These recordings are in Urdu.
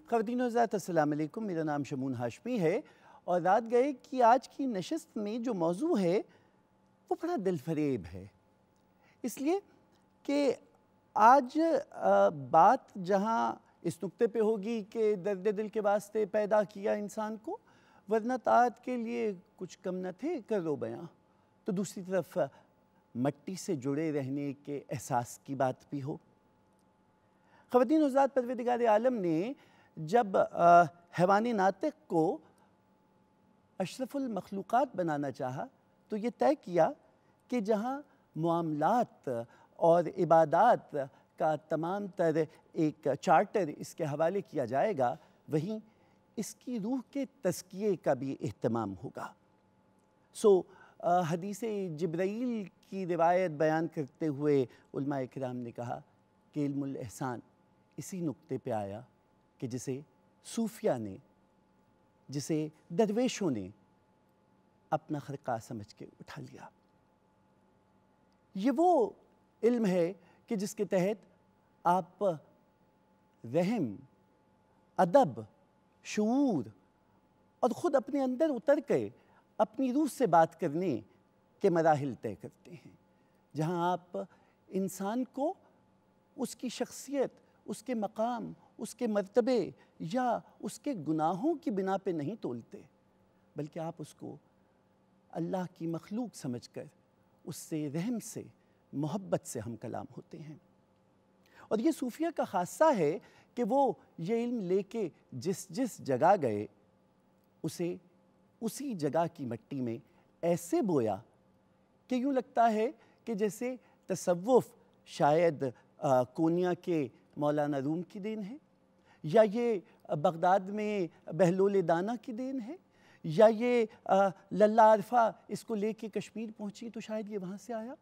خواتین و حضرات السلام علیکم، میرا نام شمون ہاشمی ہے اور رات گئے کہ آج کی نشست میں جو موضوع ہے وہ بڑا دل فریب ہے، اس لیے کہ آج بات جہاں اس نقطے پہ ہوگی کہ درد دل کے واسطے پیدا کیا انسان کو، ورنہ طاعت کے لیے کچھ کم نہ تھے کرو بیاں، تو دوسری طرف مٹی سے جڑے رہنے کے احساس کی بات بھی ہو۔ خواتین و حضرات، پروردگار عالم نے جب حیوان ناطق کو اشرف المخلوقات بنانا چاہا تو یہ طے کیا کہ جہاں معاملات اور عبادات کا تمام تر ایک چارٹر اس کے حوالے کیا جائے گا، وہیں اس کی روح کے تزکیے کا بھی اہتمام ہوگا۔ حدیث جبرائیل کی روایت بیان کرتے ہوئے علماء کرام نے کہا کہ علم الاحسان اسی نقطے پہ آیا کہ جسے صوفیہ نے، جسے درویشوں نے اپنا خرقہ سمجھ کے اٹھا لیا۔ یہ وہ علم ہے کہ جس کے تحت آپ رحم، ادب، شعور اور خود اپنے اندر اتر کے اپنی روح سے بات کرنے کے مراحل طے کرتے ہیں، جہاں آپ انسان کو اس کی شخصیت، اس کے مقام، اس کے مرتبے یا اس کے گناہوں کی بنا پہ نہیں تولتے، بلکہ آپ اس کو اللہ کی مخلوق سمجھ کر اس سے رحم سے، محبت سے ہم کلام ہوتے ہیں۔ اور یہ صوفیہ کا خاصہ ہے کہ وہ یہ علم لے کے جس جگہ گئے اسے اسی جگہ کی مٹی میں ایسے بویا کہ یوں لگتا ہے کہ جیسے تصوف شاید کونیا کے مولانا روم کی دین ہے، یا یہ بغداد میں بہلول دانا کی دین ہے، یا یہ للہ عرفہ اس کو لے کے کشمیر پہنچی تو شاید یہ وہاں سے آیا،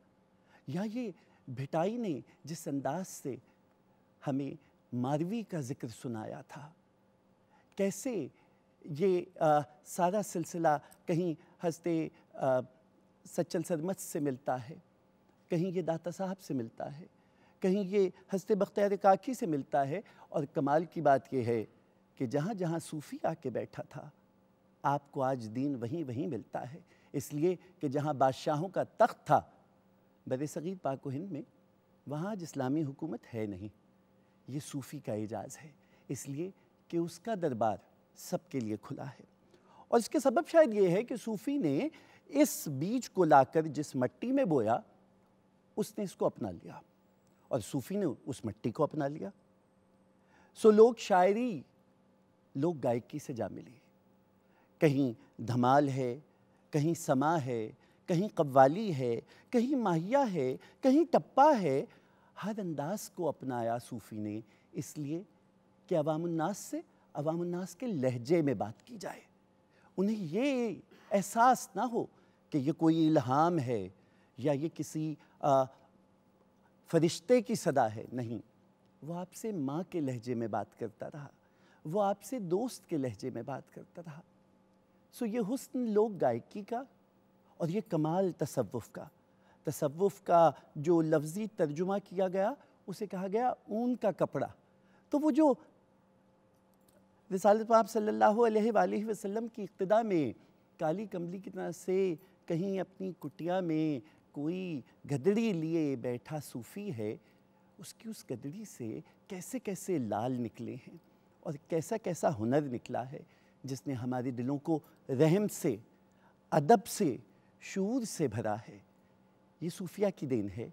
یا یہ بھٹائی نے جس انداز سے ہمیں ماروی کا ذکر سنایا تھا، کیسے یہ سارا سلسلہ کہیں حضرت سچل سرمست سے ملتا ہے، کہیں یہ داتا صاحب سے ملتا ہے، کہیں یہ حضرت بختیار کاکی سے ملتا ہے، اور کمال کی بات یہ ہے کہ جہاں جہاں صوفی آ کے بیٹھا تھا آپ کو آج دین وہیں ملتا ہے، اس لیے کہ جہاں بادشاہوں کا تخت تھا بر صغیر پاک و ہند میں، وہاں آج اسلامی حکومت ہے نہیں، یہ صوفی کا اعجاز ہے، اس لیے کہ اس کا دربار سب کے لیے کھلا ہے۔ اور اس کے سبب شاید یہ ہے کہ صوفی نے اس بیج کو لا کر جس مٹی میں بویا اس نے اس کو اپنا لیا، اور صوفی نے اس مٹی کو اپنا لیا۔ لوگ شاعری، لوگ گائکی سے جا ملی، کہیں دھمال ہے، کہیں سما ہے، کہیں قوالی ہے، کہیں ماہیہ ہے، کہیں ٹپا ہے، ہر انداز کو اپنایا صوفی نے، اس لیے کہ عوام الناس سے، عوام الناس کے لہجے میں بات کی جائے، انہیں یہ احساس نہ ہو کہ یہ کوئی الہام ہے یا یہ کسی فرشتے کی صدا ہے، نہیں، وہ آپ سے ماں کے لہجے میں بات کرتا رہا، وہ آپ سے دوست کے لہجے میں بات کرتا رہا۔ یہ حسن لوک گائکی کا اور یہ کمال تصوف کا جو لفظی ترجمہ کیا گیا اسے کہا گیا اون کا کپڑا۔ تو وہ جو رسالت پاک صلی اللہ علیہ وآلہ وسلم کی اقتداء میں کالی کملی کی طرح سے کہیں اپنی کٹیا میں کوئی گدڑی لیے بیٹھا صوفی ہے، اس کی اس گدڑی سے کیسے کیسے لال نکلے ہیں اور کیسا کیسا ہنر نکلا ہے جس نے ہمارے دلوں کو رحم سے، ادب سے، شعور سے بھرا ہے۔ یہ صوفیہ کی دین ہے،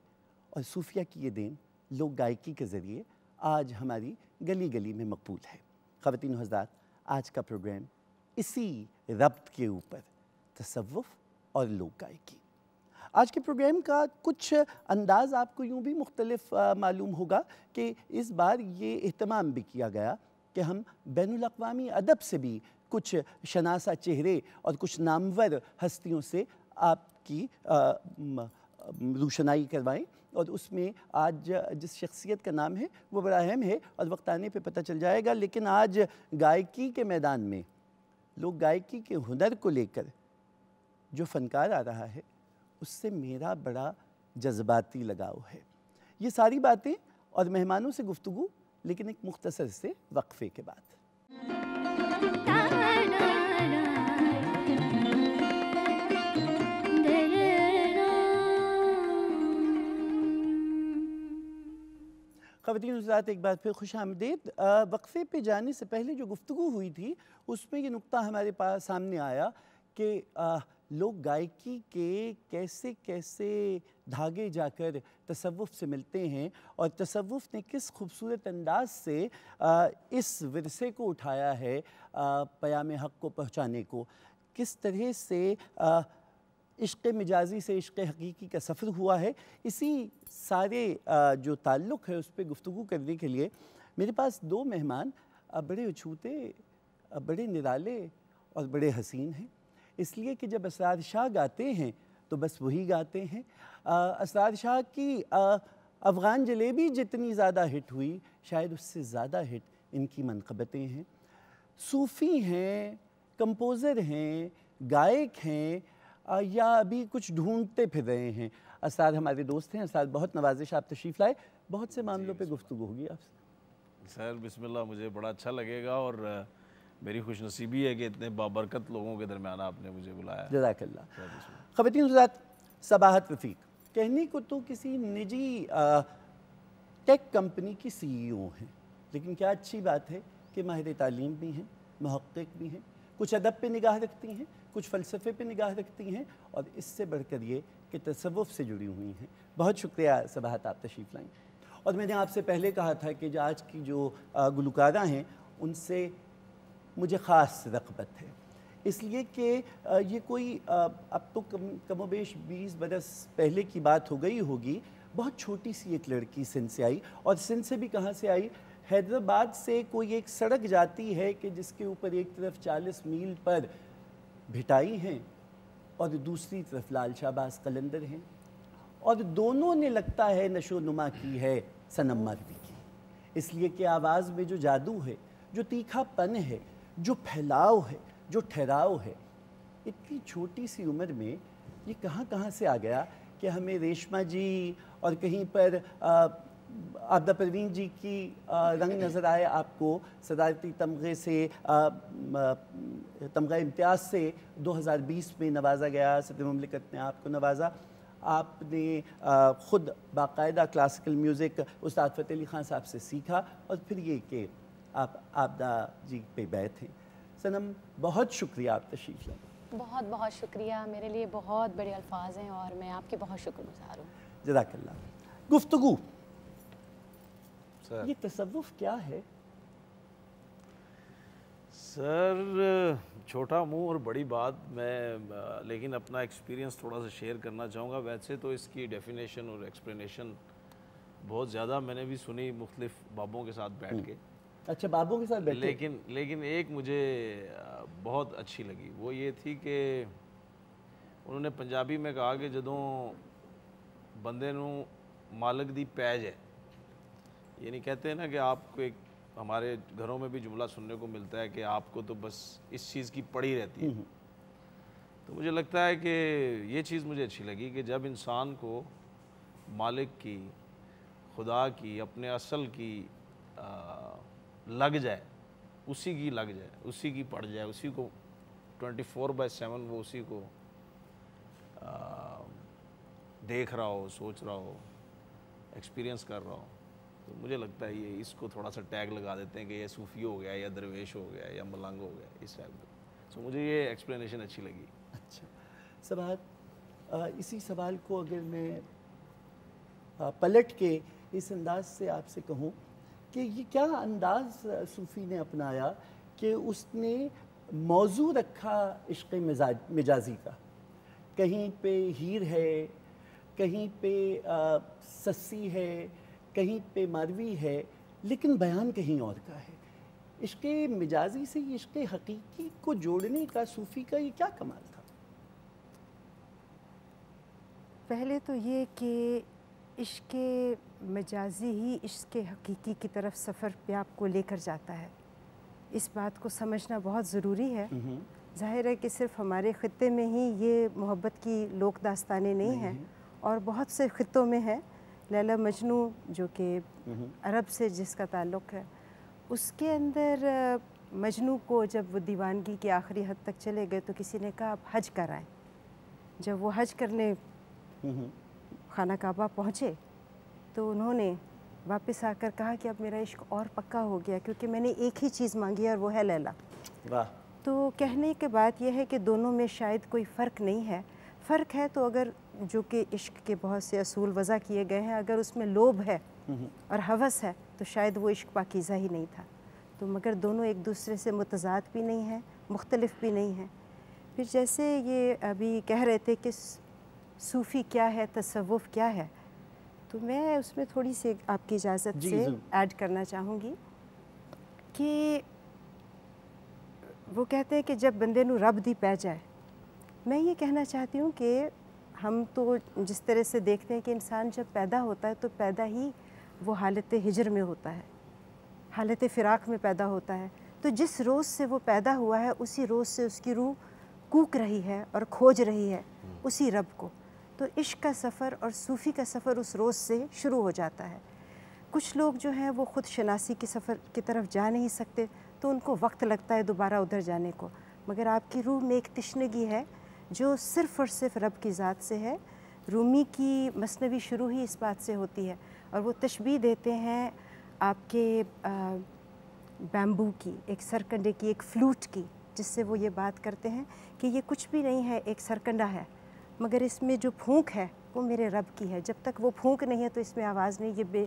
اور صوفیہ کی یہ دین لوک گائکی کے ذریعے آج ہماری گلی گلی میں مقبول ہے۔ خواتین و حضرات، آج کا پروگرام اسی ربط کے اوپر، تصوف اور لوک گائکی۔ آج کے پروگرام کا کچھ انداز آپ کو یوں بھی مختلف معلوم ہوگا کہ اس بار یہ اہتمام بھی کیا گیا کہ ہم بین الاقوامی ادب سے بھی کچھ شناسہ چہرے اور کچھ نامور ہستیوں سے آپ کی روشنائی کروائیں، اور اس میں آج جس شخصیت کا نام ہے وہ بڑا اہم ہے اور وقت آنے پہ پتہ چل جائے گا، لیکن آج گائکی کے میدان میں لوگ گائکی کے ہنر کو لے کر جو فنکار آ رہا ہے اس سے میرا بڑا جذباتی لگاؤ ہے۔ یہ ساری باتیں اور مہمانوں سے گفتگو، لیکن ایک مختصر سے وقفے کے بعد۔ خواتین و حضرات، ایک بار پھر خوش آمدید۔ وقفے پہ جانے سے پہلے جو گفتگو ہوئی تھی اس میں یہ نقطہ ہمارے پاس سامنے آیا کہ لوگ گائکی کے کیسے کیسے دھاگے جا کر تصوف سے ملتے ہیں، اور تصوف نے کس خوبصورت انداز سے اس ورثے کو اٹھایا ہے پیام حق کو پہنچانے کو، کس طرح سے عشق مجازی سے عشق حقیقی کا سفر ہوا ہے۔ اسی سارے جو تعلق ہے اس پہ گفتگو کرنے کے لیے میرے پاس دو مہمان بڑے اچھوتے، بڑے نرالے اور بڑے حسین ہیں، اس لیے کہ جب اسرار شاہ گاتے ہیں تو بس وہی گاتے ہیں۔ اسرار شاہ کی افغان جلیبی جتنی زیادہ ہٹ ہوئی شاید اس سے زیادہ ہٹ ان کی منقبتیں ہیں۔ صوفی ہیں، کمپوزر ہیں، گائک ہیں، یا ابھی کچھ ڈھونڈتے پھر رہے ہیں۔ اسرار ہمارے دوست ہیں۔ اسرار بہت نوازش آپ تشریف لائے، بہت سے معاملوں پہ گفتگو ہوگی آپ سے۔ سر بسم اللہ، مجھے بڑا اچھا لگے گا، اور میری خوش نصیبی ہے کہ اتنے بابرکت لوگوں کے درمیان آپ نے مجھے بلایا۔ جزاک اللہ۔ خواتین و حضرات، صباحت رفیق کہنے کو تو کسی نجی ٹیک کمپنی کی سی ای او ہیں، لیکن کیا اچھی بات ہے کہ ماہر تعلیم بھی ہیں، محقق بھی ہیں، کچھ ادب پہ نگاہ رکھتی ہیں، کچھ فلسفے پہ نگاہ رکھتی ہیں، اور اس سے بڑھ کر یہ کہ تصوف سے جڑی ہوئی ہیں۔ بہت شکریہ صباحت، آپ تشریف لائیں۔ اور میں نے آپ سے پہلے کہا تھا کہ جو آج کی جو گلوکارہ ہیں ان سے مجھے خاص رغبت ہے، اس لیے کہ یہ کوئی اب تو کم و بیش 20 برس پہلے کی بات ہو گئی ہوگی، بہت چھوٹی سی ایک لڑکی سندھ سے آئی، اور سندھ سے بھی کہاں سے آئی، حیدرآباد سے کوئی ایک سڑک جاتی ہے کہ جس کے اوپر ایک طرف 40 میل پر بھٹائی ہیں اور دوسری طرف لال شہباز قلندر ہیں، اور دونوں نے لگتا ہے نشو نما کی ہے صنم مروی کی، اس لیے کہ آواز میں جو جادو ہے، جو تیکھا پن ہے، جو پھیلاؤ ہے، جو ٹھہراؤ ہے، اتنی چھوٹی سی عمر میں یہ کہاں کہاں سے آ گیا کہ ہمیں ریشمہ جی اور کہیں پر عابدہ پروین جی کی رنگ نظر آئے آپ کو صدارتی تمغے سے، تمغہ امتیاز سے 2020 میں نوازا گیا، صدر مملکت نے آپ کو نوازا، آپ نے خود باقاعدہ کلاسیکل میوزک استاد فتح علی خان صاحب سے سیکھا، اور پھر یہ کہ آپ عابدہ جی پہ بیٹھ ہیں۔ صنم بہت شکریہ، آپ تشریف لائیں۔ بہت بہت شکریہ، میرے لیے بہت بڑے الفاظ ہیں اور میں آپ کے بہت شکر گزار ہوں۔ جزاک اللہ۔ گفتگو، یہ تصوف کیا ہے؟ سر چھوٹا منہ اور بڑی بات، میں لیکن اپنا ایکسپیرینس تھوڑا سا شیئر کرنا چاہوں گا۔ ویسے تو اس کی ڈیفینیشن اور ایکسپلینیشن بہت زیادہ میں نے بھی سنی مختلف بابوں کے ساتھ بیٹھ کے۔ اچھا، بابوں کے ساتھ بیٹھے؟ لیکن ایک مجھے بہت اچھی لگی، وہ یہ تھی کہ انہوں نے پنجابی میں کہا کہ جدوں بندے نو مالک دی پیج ہے، یعنی کہتے ہیں نا کہ آپ کو ایک، ہمارے گھروں میں بھی جملہ سننے کو ملتا ہے کہ آپ کو تو بس اس چیز کی پڑی رہتی ہے، تو مجھے لگتا ہے کہ یہ چیز مجھے اچھی لگی کہ جب انسان کو مالک کی، خدا کی، اپنے اصل کی لگ جائے، اسی کی لگ جائے، اسی کی پڑ جائے، اسی کو 24/7 وہ اسی کو دیکھ رہا ہو، سوچ رہا ہو، ایکسپیرینس کر رہا ہو، تو مجھے لگتا ہے یہ اس کو تھوڑا سا ٹیگ لگا دیتے ہیں کہ یہ صوفی ہو گیا، یا درویش ہو گیا، یا ملنگ ہو گیا، اس ٹائپ کا۔ سو مجھے یہ ایکسپلینیشن اچھی لگی۔ اچھا صباحت، اسی سوال کو اگر میں پلٹ کے اس انداز سے آپ سے کہوں کہ یہ کیا انداز صوفی نے اپنایا کہ اس نے موضوع رکھا عشق مجازی کا، کہیں پہ ہیر ہے، کہیں پہ سسی ہے، کہیں پہ ماروی ہے، لیکن بیان کہیں اور کا ہے۔ عشق مجازی سے عشق حقیقی کو جوڑنے کا صوفی کا یہ کیا کمال تھا؟ پہلے تو یہ کہ عشق مجازی ہی عشق حقیقی کی طرف سفر پہ آپ کو لے کر جاتا ہے، اس بات کو سمجھنا بہت ضروری ہے۔ ظاہر ہے کہ صرف ہمارے خطے میں ہی یہ محبت کی لوک داستانیں نہیں ہیں، اور بہت سے خطوں میں ہیں۔ لیلا مجنو جو کہ عرب سے جس کا تعلق ہے، اس کے اندر مجنو کو جب وہ دیوانگی کی آخری حد تک چلے گئے تو کسی نے کہا آپ حج کرائیں۔ جب وہ حج کرنے خانہ کعبہ پہنچے تو انہوں نے واپس آ کر کہا کہ اب میرا عشق اور پکا ہو گیا، کیونکہ میں نے ایک ہی چیز مانگی ہے اور وہ ہے لیلا۔ تو کہنے کے بات یہ ہے کہ دونوں میں شاید کوئی فرق نہیں ہے۔ فرق ہے تو اگر جو کہ عشق کے بہت سے اصول وضع کیے گئے ہیں، اگر اس میں لوبھ ہے اور ہوس ہے تو شاید وہ عشق پاکیزہ ہی نہیں تھا۔ تو مگر دونوں ایک دوسرے سے متضاد بھی نہیں ہیں، مختلف بھی نہیں ہیں۔ پھر جیسے یہ ابھی کہہ رہے تھے کہ صوفی کیا ہے، تصوف کیا ہے، تو میں اس میں تھوڑی سی آپ کی اجازت سے ایڈ کرنا چاہوں گی کہ وہ کہتے ہیں کہ جب بندے نو رب دی پہ جائے، میں یہ کہنا چاہتی ہوں کہ ہم تو جس طرح سے دیکھتے ہیں کہ انسان جب پیدا ہوتا ہے تو پیدا ہی وہ حالت ہجر میں ہوتا ہے، حالت فراق میں پیدا ہوتا ہے۔ تو جس روز سے وہ پیدا ہوا ہے اسی روز سے اس کی روح کوک رہی ہے اور کھوج رہی ہے اسی رب کو۔ تو عشق کا سفر اور صوفی کا سفر اس روز سے شروع ہو جاتا ہے۔ کچھ لوگ جو ہیں وہ خود شناسی کے سفر کی طرف جا نہیں سکتے تو ان کو وقت لگتا ہے دوبارہ ادھر جانے کو، مگر آپ کی روح میں ایک تشنگی ہے جو صرف اور صرف رب کی ذات سے ہے۔ رومی کی مثنوی شروع ہی اس بات سے ہوتی ہے، اور وہ تشبیہ دیتے ہیں آپ کے بیمبو کی، ایک سرکنڈے کی، ایک فلوٹ کی، جس سے وہ یہ بات کرتے ہیں کہ یہ کچھ بھی نہیں ہے، ایک سرکنڈا ہے، مگر اس میں جو پھونک ہے وہ میرے رب کی ہے۔ جب تک وہ پھونک نہیں ہے تو اس میں آواز نہیں، یہ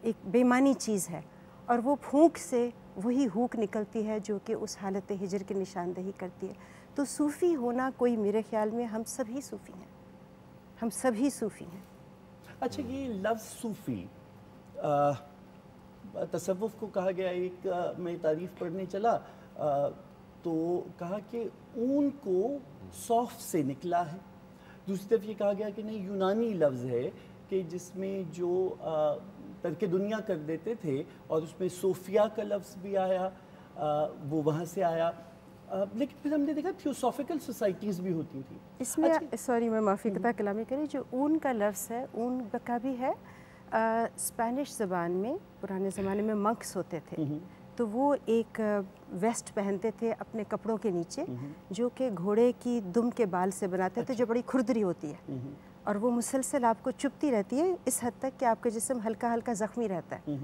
ایک بے معنی چیز ہے، اور وہ پھونک سے وہی ہوک نکلتی ہے جو کہ اس حالت ہجر کی نشاندہی کرتی ہے۔ تو صوفی ہونا کوئی، میرے خیال میں ہم سبھی صوفی ہیں، ہم سبھی صوفی ہیں۔ اچھا، یہ لفظ صوفی تصوف کو کہا گیا، ایک میں تعریف پڑھنے چلا تو کہا کہ اون کو صوف سے نکلا ہے، دوسری طرف یہ کہا گیا کہ نہیں، یونانی لفظ ہے کہ جس میں جو ترک دنیا کر دیتے تھے، اور اس میں صوفیہ کا لفظ بھی آیا، وہ وہاں سے آیا۔ لیکن پھر ہم نے دیکھا تھیوسافیکل سوسائٹیز بھی ہوتی تھیں اس میں۔ سوری، میں معافی قطع کلامی کریں، جو اون کا لفظ ہے، اون کا بھی ہے اسپینش زبان میں، پرانے زمانے میں منکس ہوتے تھے تو وہ ایک ویسٹ پہنتے تھے اپنے کپڑوں کے نیچے، جو کہ گھوڑے کی دم کے بال سے بناتے تھے، جو بڑی کھردری ہوتی ہے، اور وہ مسلسل آپ کو چبھتی رہتی ہے اس حد تک کہ آپ کا جسم ہلکا ہلکا زخمی رہتا ہے۔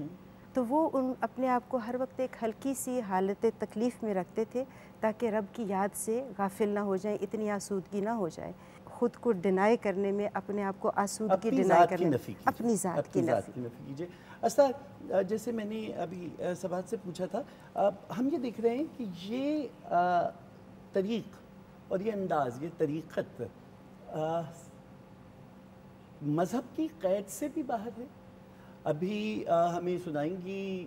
تو وہ اپنے آپ کو ہر وقت ایک ہلکی سی حالت تکلیف میں رکھتے تھے تاکہ رب کی یاد سے غافل نہ ہو جائیں، اتنی آسودگی نہ ہو جائے، خود کو ڈینائی کرنے میں، اپنے آپ کو آسودگی ڈینائی کرنے میں، اپنی ذات کی نفی کیجیے۔ استا، جیسے میں نے ابھی سبات سے پوچھا تھا، ہم یہ دیکھ رہے ہیں کہ یہ طریق اور یہ انداز، یہ طریقت مذہب کی قید سے بھی باہر ہے۔ ابھی ہمیں سنائیں گی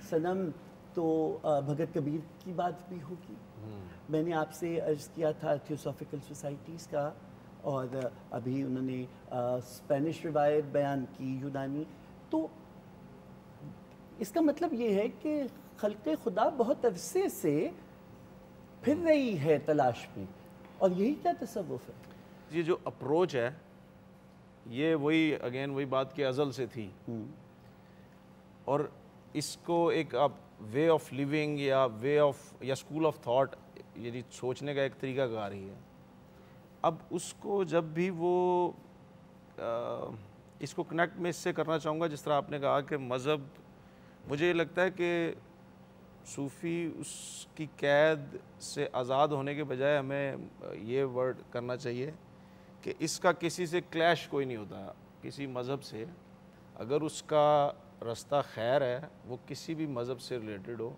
صنم تو بھگت کبیر کی بات بھی ہوگی۔ میں نے آپ سے عرض کیا تھا تھیوسافیکل سوسائٹیز کا، اور ابھی انہوں نے اسپینش روایت بیان کی، یونانی۔ تو اس کا مطلب یہ ہے کہ خلق خدا بہت عرصے سے پھر رہی ہے تلاش میں، اور یہی کیا تصوف ہے؟ یہ جو اپروچ ہے، یہ وہی بات کہ ازل سے تھی، اور اس کو ایک آپ وے آف لیونگ یا اسکول آف تھاٹ، یعنی سوچنے کا ایک طریقہ کار ہی ہے۔ اب اس کو جب بھی وہ اس کو کنیکٹ میں اس سے کرنا چاہوں گا، جس طرح آپ نے کہا کہ مذہب، مجھے یہ لگتا ہے کہ صوفی اس کی قید سے آزاد ہونے کے بجائے ہمیں یہ ورڈ کرنا چاہیے کہ اس کا کسی سے کلیش کوئی نہیں ہوتا، کسی مذہب سے۔ اگر اس کا رستہ خیر ہے، وہ کسی بھی مذہب سے ریلیٹڈ ہو،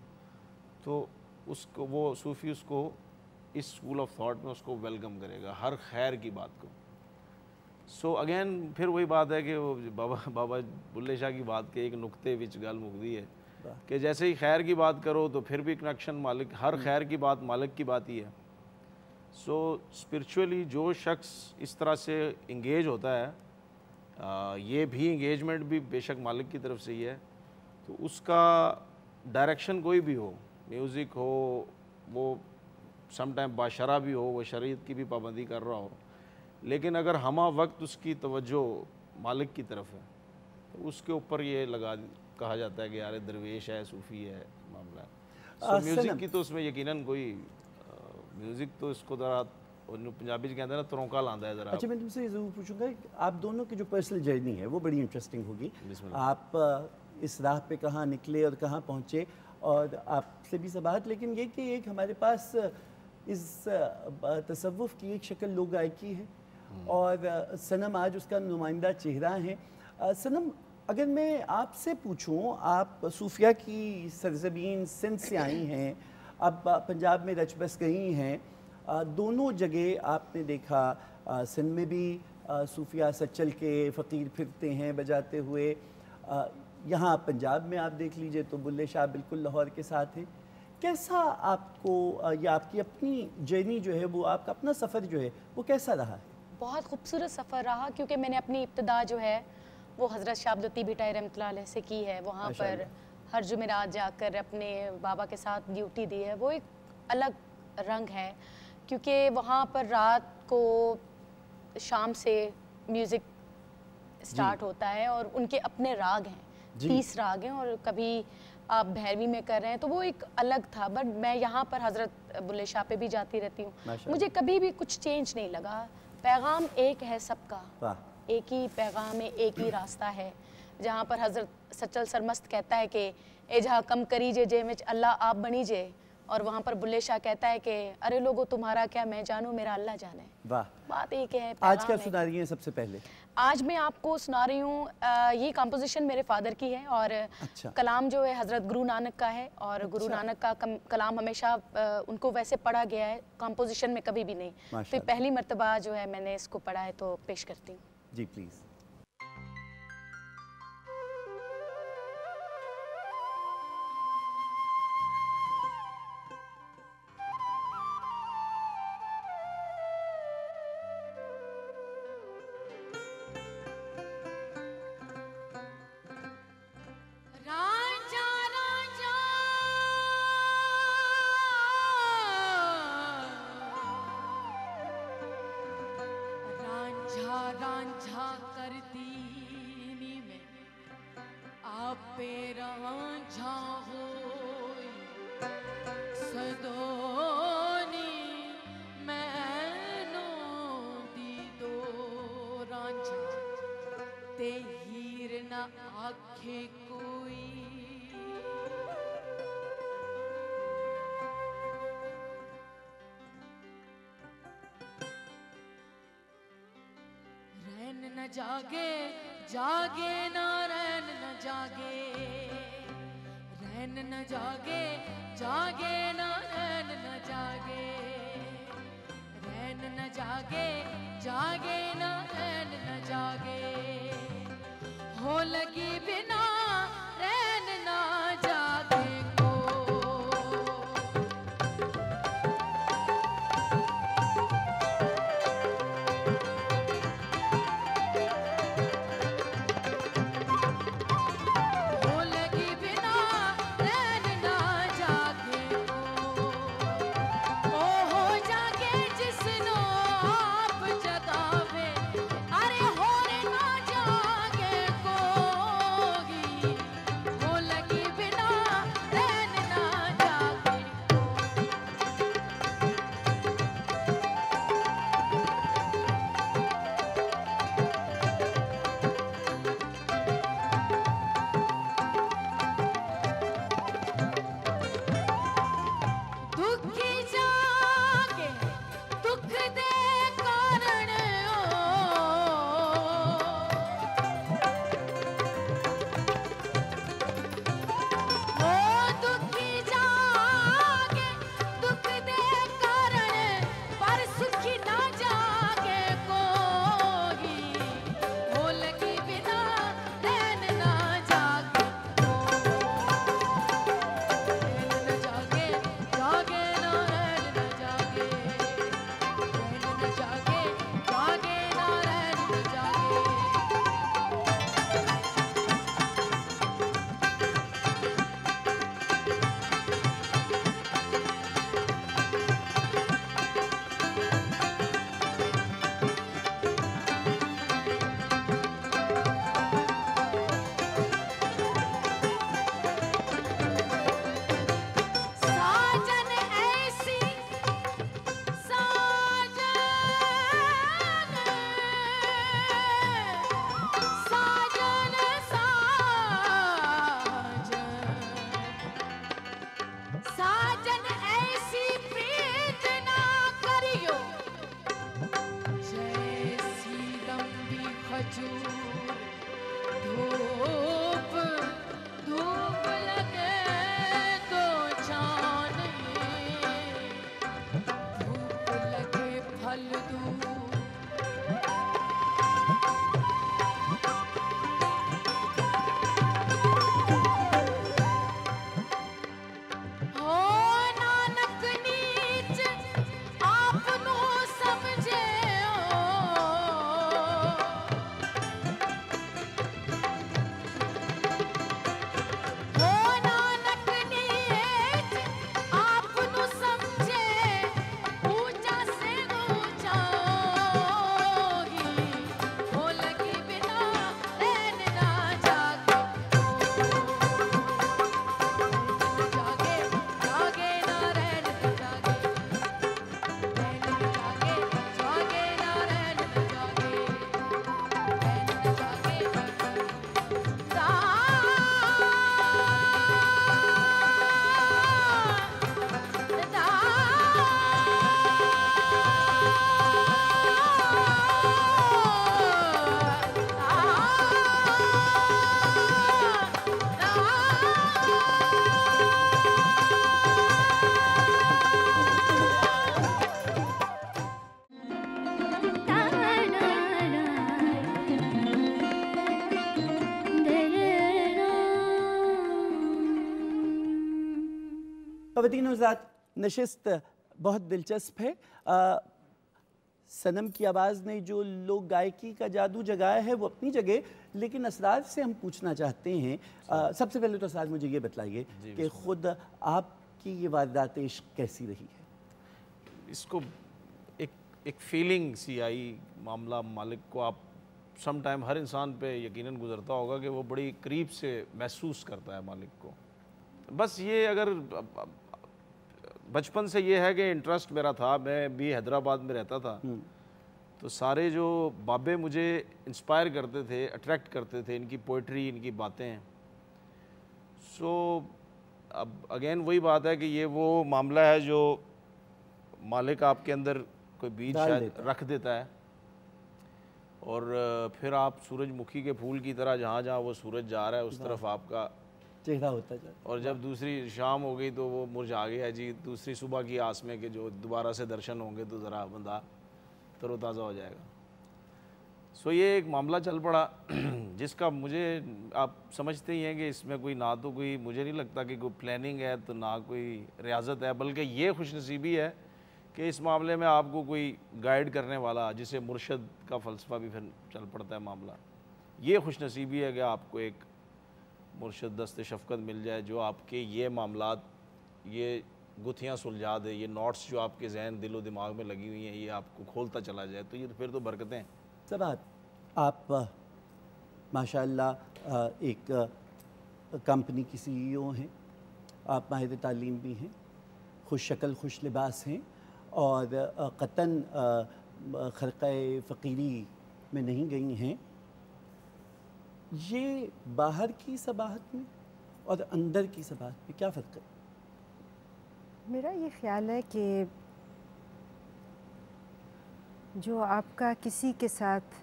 تو اس کو وہ صوفی اس کو اس اسکول آف تھاٹ میں اس کو ویلکم کرے گا، ہر خیر کی بات کو۔ سو اگین پھر وہی بات ہے کہ وہ بابا بلے شاہ کی بات کے ایک نقطے وچ گل مکدی ہے کہ جیسے ہی خیر کی بات کرو تو پھر بھی کنیکشن مالک، ہر خیر کی بات مالک کی بات ہی ہے. سو اسپرچولی جو شخص اس طرح سے انگیج ہوتا ہے، یہ بھی انگیجمنٹ بھی بے شک مالک کی طرف سے ہی ہے، تو اس کا ڈائریکشن کوئی بھی ہو، میوزک ہو، وہ سم ٹائم باشرہ بھی ہو، وہ شریعت کی بھی پابندی کر رہا ہو، لیکن اگر ہمہ وقت اس کی توجہ مالک کی طرف ہے تو اس کے اوپر یہ کہا جاتا ہے کہ یار درویش ہے، صوفی ہے معاملہ ہے. سو میوزک کی تو اس میں یقیناً کوئی میوزک تو اس کو ذرا پنجابی کہتے ہیں نا ترونکا لاندہ ہے ذرا. اچھا میں تم سے یہ ضرور پوچھوں گا کہ آپ دونوں کی جو پرسنل جرنی ہے وہ بڑی انٹرسٹنگ ہوگی. آپ اس راہ پہ کہاں نکلے اور کہاں پہنچے، اور آپ سے بھی سبات، لیکن یہ کہ ایک ہمارے پاس اس تصوف کی ایک شکل لوگ گائکی ہے اور صنم آج اس کا نمائندہ چہرہ ہیں. صنم، اگر میں آپ سے پوچھوں، آپ صوفیہ کی سرزمین سندھ سے آئی ہیں، اب پنجاب میں رچ بس گئی ہیں، دونوں جگہ آپ نے دیکھا، سندھ میں بھی صوفیہ سچل کے فقیر پھرتے ہیں بجاتے ہوئے، یہاں پنجاب میں آپ دیکھ لیجئے تو بلے شاہ بالکل لاہور کے ساتھ ہیں. کیسا آپ کو یا آپ کی اپنی جرنی جو ہے، وہ آپ کا اپنا سفر جو ہے وہ کیسا رہا ہے؟ بہت خوبصورت سفر رہا، کیونکہ میں نے اپنی ابتدا جو ہے وہ حضرت شاہ عبد الطیب بھٹائی رحمۃ اللہ علیہ سے کی ہے. وہاں پر ہر جمعرات جا کر اپنے بابا کے ساتھ ڈیوٹی دی ہے. وہ ایک الگ رنگ ہے، کیونکہ وہاں پر رات کو شام سے میوزک سٹارٹ ہوتا ہے اور ان کے اپنے راگ ہیں، 30 راگ ہیں، اور کبھی آپ بھیروی میں کر رہے ہیں، تو وہ ایک الگ تھا. بٹ میں یہاں پر حضرت بلے شاہ پہ بھی جاتی رہتی ہوں، مجھے کبھی بھی کچھ چینج نہیں لگا. پیغام ایک ہے سب کا، ایک ہی پیغام ہے، ایک ہی راستہ ہے. جہاں پر حضرت سچل سرمست کہتا ہے کہ اے جہاں کم کری جے وچ اللہ آپ بنی جے، اور وہاں پر بلے شاہ کہتا ہے کہ ارے لوگو تمہارا کیا میں جانوں میرا اللہ جانے. بات ایک ہے. آج کیا سنا رہی ہیں سب سے پہلے؟ آج میں آپ کو سنا رہی ہوں، یہ کمپوزیشن میرے فادر کی ہے، اور کلام جو ہے حضرت گرو نانک کا ہے، اور گرو نانک کا کلام ہمیشہ ان کو ویسے پڑھا گیا ہے، کمپوزیشن میں کبھی بھی نہیں. تو پہلی مرتبہ جو ہے میں نے اس کو پڑھا ہے، تو پیش کرتی ہوں. جی پلیز. جاگے جاگے نہ رین نہ جاگے، رین نہ جاگے جاگے نہ رین نہ جاگے، رین نہ جاگے جاگے نہ رین نہ جاگے، ہو لگی بنا رین نہ جاگے کو. خواتین و حضرات، نشست بہت دلچسپ ہے. صنم کی آواز نے جو لوگ گائکی کا جادو جگایا ہے وہ اپنی جگہ، لیکن اسرار سے ہم پوچھنا چاہتے ہیں. سب سے پہلے تو اسرار مجھے یہ بتلائیے کہ خود آپ کی یہ واردات عشق کیسی رہی ہے؟ اس کو ایک فیلنگ سی آئی. معاملہ مالک کو آپ سم ٹائم ہر انسان پہ یقیناً گزرتا ہوگا کہ وہ بڑی قریب سے محسوس کرتا ہے مالک کو. بس یہ اگر بچپن سے یہ ہے کہ انٹرسٹ میرا تھا، میں بھی حیدرآباد میں رہتا تھا، تو سارے جو بابے مجھے انسپائر کرتے تھے، اٹریکٹ کرتے تھے، ان کی پوئٹری، ان کی باتیں. سو اب اگین وہی بات ہے کہ یہ وہ معاملہ ہے جو مالک آپ کے اندر کوئی بیج شاید رکھ دیتا ہے، اور پھر آپ سورج مکھی کے پھول کی طرح جہاں جہاں وہ سورج جا رہا ہے اس طرف آپ کا چہرہ ہوتا جاتا. اور جب دوسری شام ہو گئی تو وہ مرجھا گیا جی، دوسری صبح کی آس میں کہ جو دوبارہ سے درشن ہوں گے تو ذرا بندہ تر و تازہ ہو جائے گا. سو یہ ایک معاملہ چل پڑا جس کا مجھے آپ سمجھتے ہی ہیں کہ اس میں کوئی نہ تو کوئی مجھے نہیں لگتا کہ کوئی پلاننگ ہے تو نہ کوئی ریاضت ہے، بلکہ یہ خوش نصیبی ہے کہ اس معاملے میں آپ کو کوئی گائیڈ کرنے والا، جسے مرشد کا فلسفہ بھی پھر چل پڑتا ہے معاملہ. یہ خوش نصیبی ہے کہ آپ کو ایک مرشد دست شفقت مل جائے جو آپ کے یہ معاملات، یہ گتھیاں سلجھا دے، یہ نوٹس جو آپ کے ذہن دل و دماغ میں لگی ہوئی ہیں یہ آپ کو کھولتا چلا جائے. تو یہ پھر تو برکتیں. سبات، آپ ماشاء اللہ ایک کمپنی کی سی ای او ہیں، آپ ماہر تعلیم بھی ہیں، خوش شکل خوش لباس ہیں، اور قطعاً خرقہ فقیری میں نہیں گئی ہیں. یہ باہر کی صباحت میں اور اندر کی صباحت میں کیا فرق ہے؟ میرا یہ خیال ہے کہ جو آپ کا کسی کے ساتھ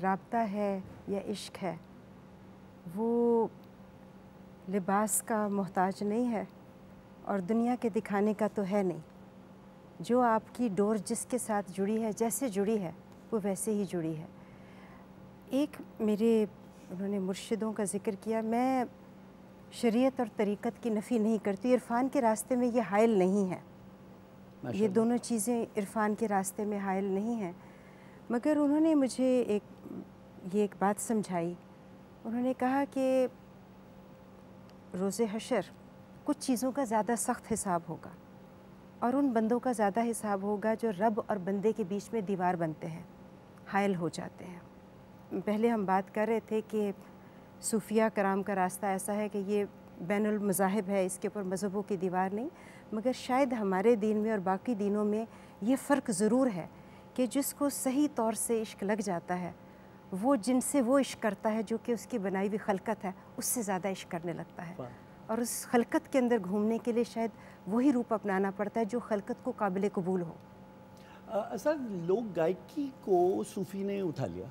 رابطہ ہے یا عشق ہے وہ لباس کا محتاج نہیں ہے اور دنیا کے دکھانے کا تو ہے نہیں. جو آپ کی ڈور جس کے ساتھ جڑی ہے، جیسے جڑی ہے وہ ویسے ہی جڑی ہے. ایک انہوں نے مرشدوں کا ذکر کیا. میں شریعت اور طریقت کی نفی نہیں کرتی. عرفان کے راستے میں یہ حائل نہیں ہے، یہ دونوں چیزیں عرفان کے راستے میں حائل نہیں ہیں. مگر انہوں نے مجھے ایک بات سمجھائی. انہوں نے کہا کہ روز حشر کچھ چیزوں کا زیادہ سخت حساب ہوگا اور ان بندوں کا زیادہ حساب ہوگا جو رب اور بندے کے بیچ میں دیوار بنتے ہیں، حائل ہو جاتے ہیں. پہلے ہم بات کر رہے تھے کہ صوفیہ کرام کا راستہ ایسا ہے کہ یہ بین المذاہب ہے، اس کے اوپر مذہبوں کی دیوار نہیں. مگر شاید ہمارے دین میں اور باقی دینوں میں یہ فرق ضرور ہے کہ جس کو صحیح طور سے عشق لگ جاتا ہے وہ جن سے وہ عشق کرتا ہے جو کہ اس کی بنائی ہوئی خلقت ہے، اس سے زیادہ عشق کرنے لگتا ہے. اور اس خلقت کے اندر گھومنے کے لیے شاید وہی روپ اپنانا پڑتا ہے جو خلقت کو قابل قبول ہو. سر، لوگ گائکی کو صوفی نے اٹھا لیا.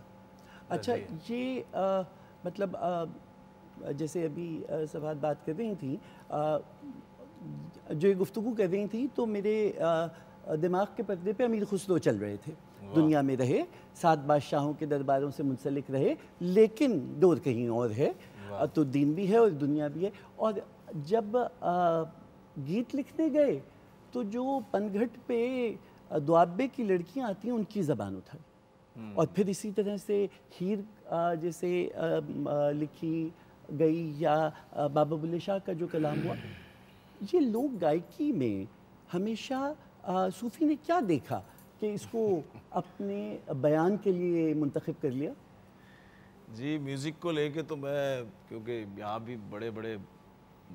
اچھا، یہ مطلب جیسے ابھی سبات بات کر رہی تھیں، جو یہ گفتگو کر رہی تھیں تو میرے دماغ کے پردے پہ امیر خسرو چل رہے تھے. دنیا میں رہے، 7 بادشاہوں کے درباروں سے منسلک رہے، لیکن دور کہیں اور ہے. تو دین بھی ہے اور دنیا بھی ہے. اور جب گیت لکھنے گئے تو جو پنگھٹ پہ دوابے کی لڑکیاں آتی ہیں ان کی زبان اٹھائی، اور پھر اسی طرح سے ہیر جیسے لکھی گئی، یا بابا بلے شاہ کا جو کلام ہوا. یہ لوگ گائکی میں ہمیشہ صوفی نے کیا دیکھا کہ اس کو اپنے بیان کے لیے منتخب کر لیا؟ جی، میوزک کو لے کے تو میں، کیونکہ یہاں بھی بڑے بڑے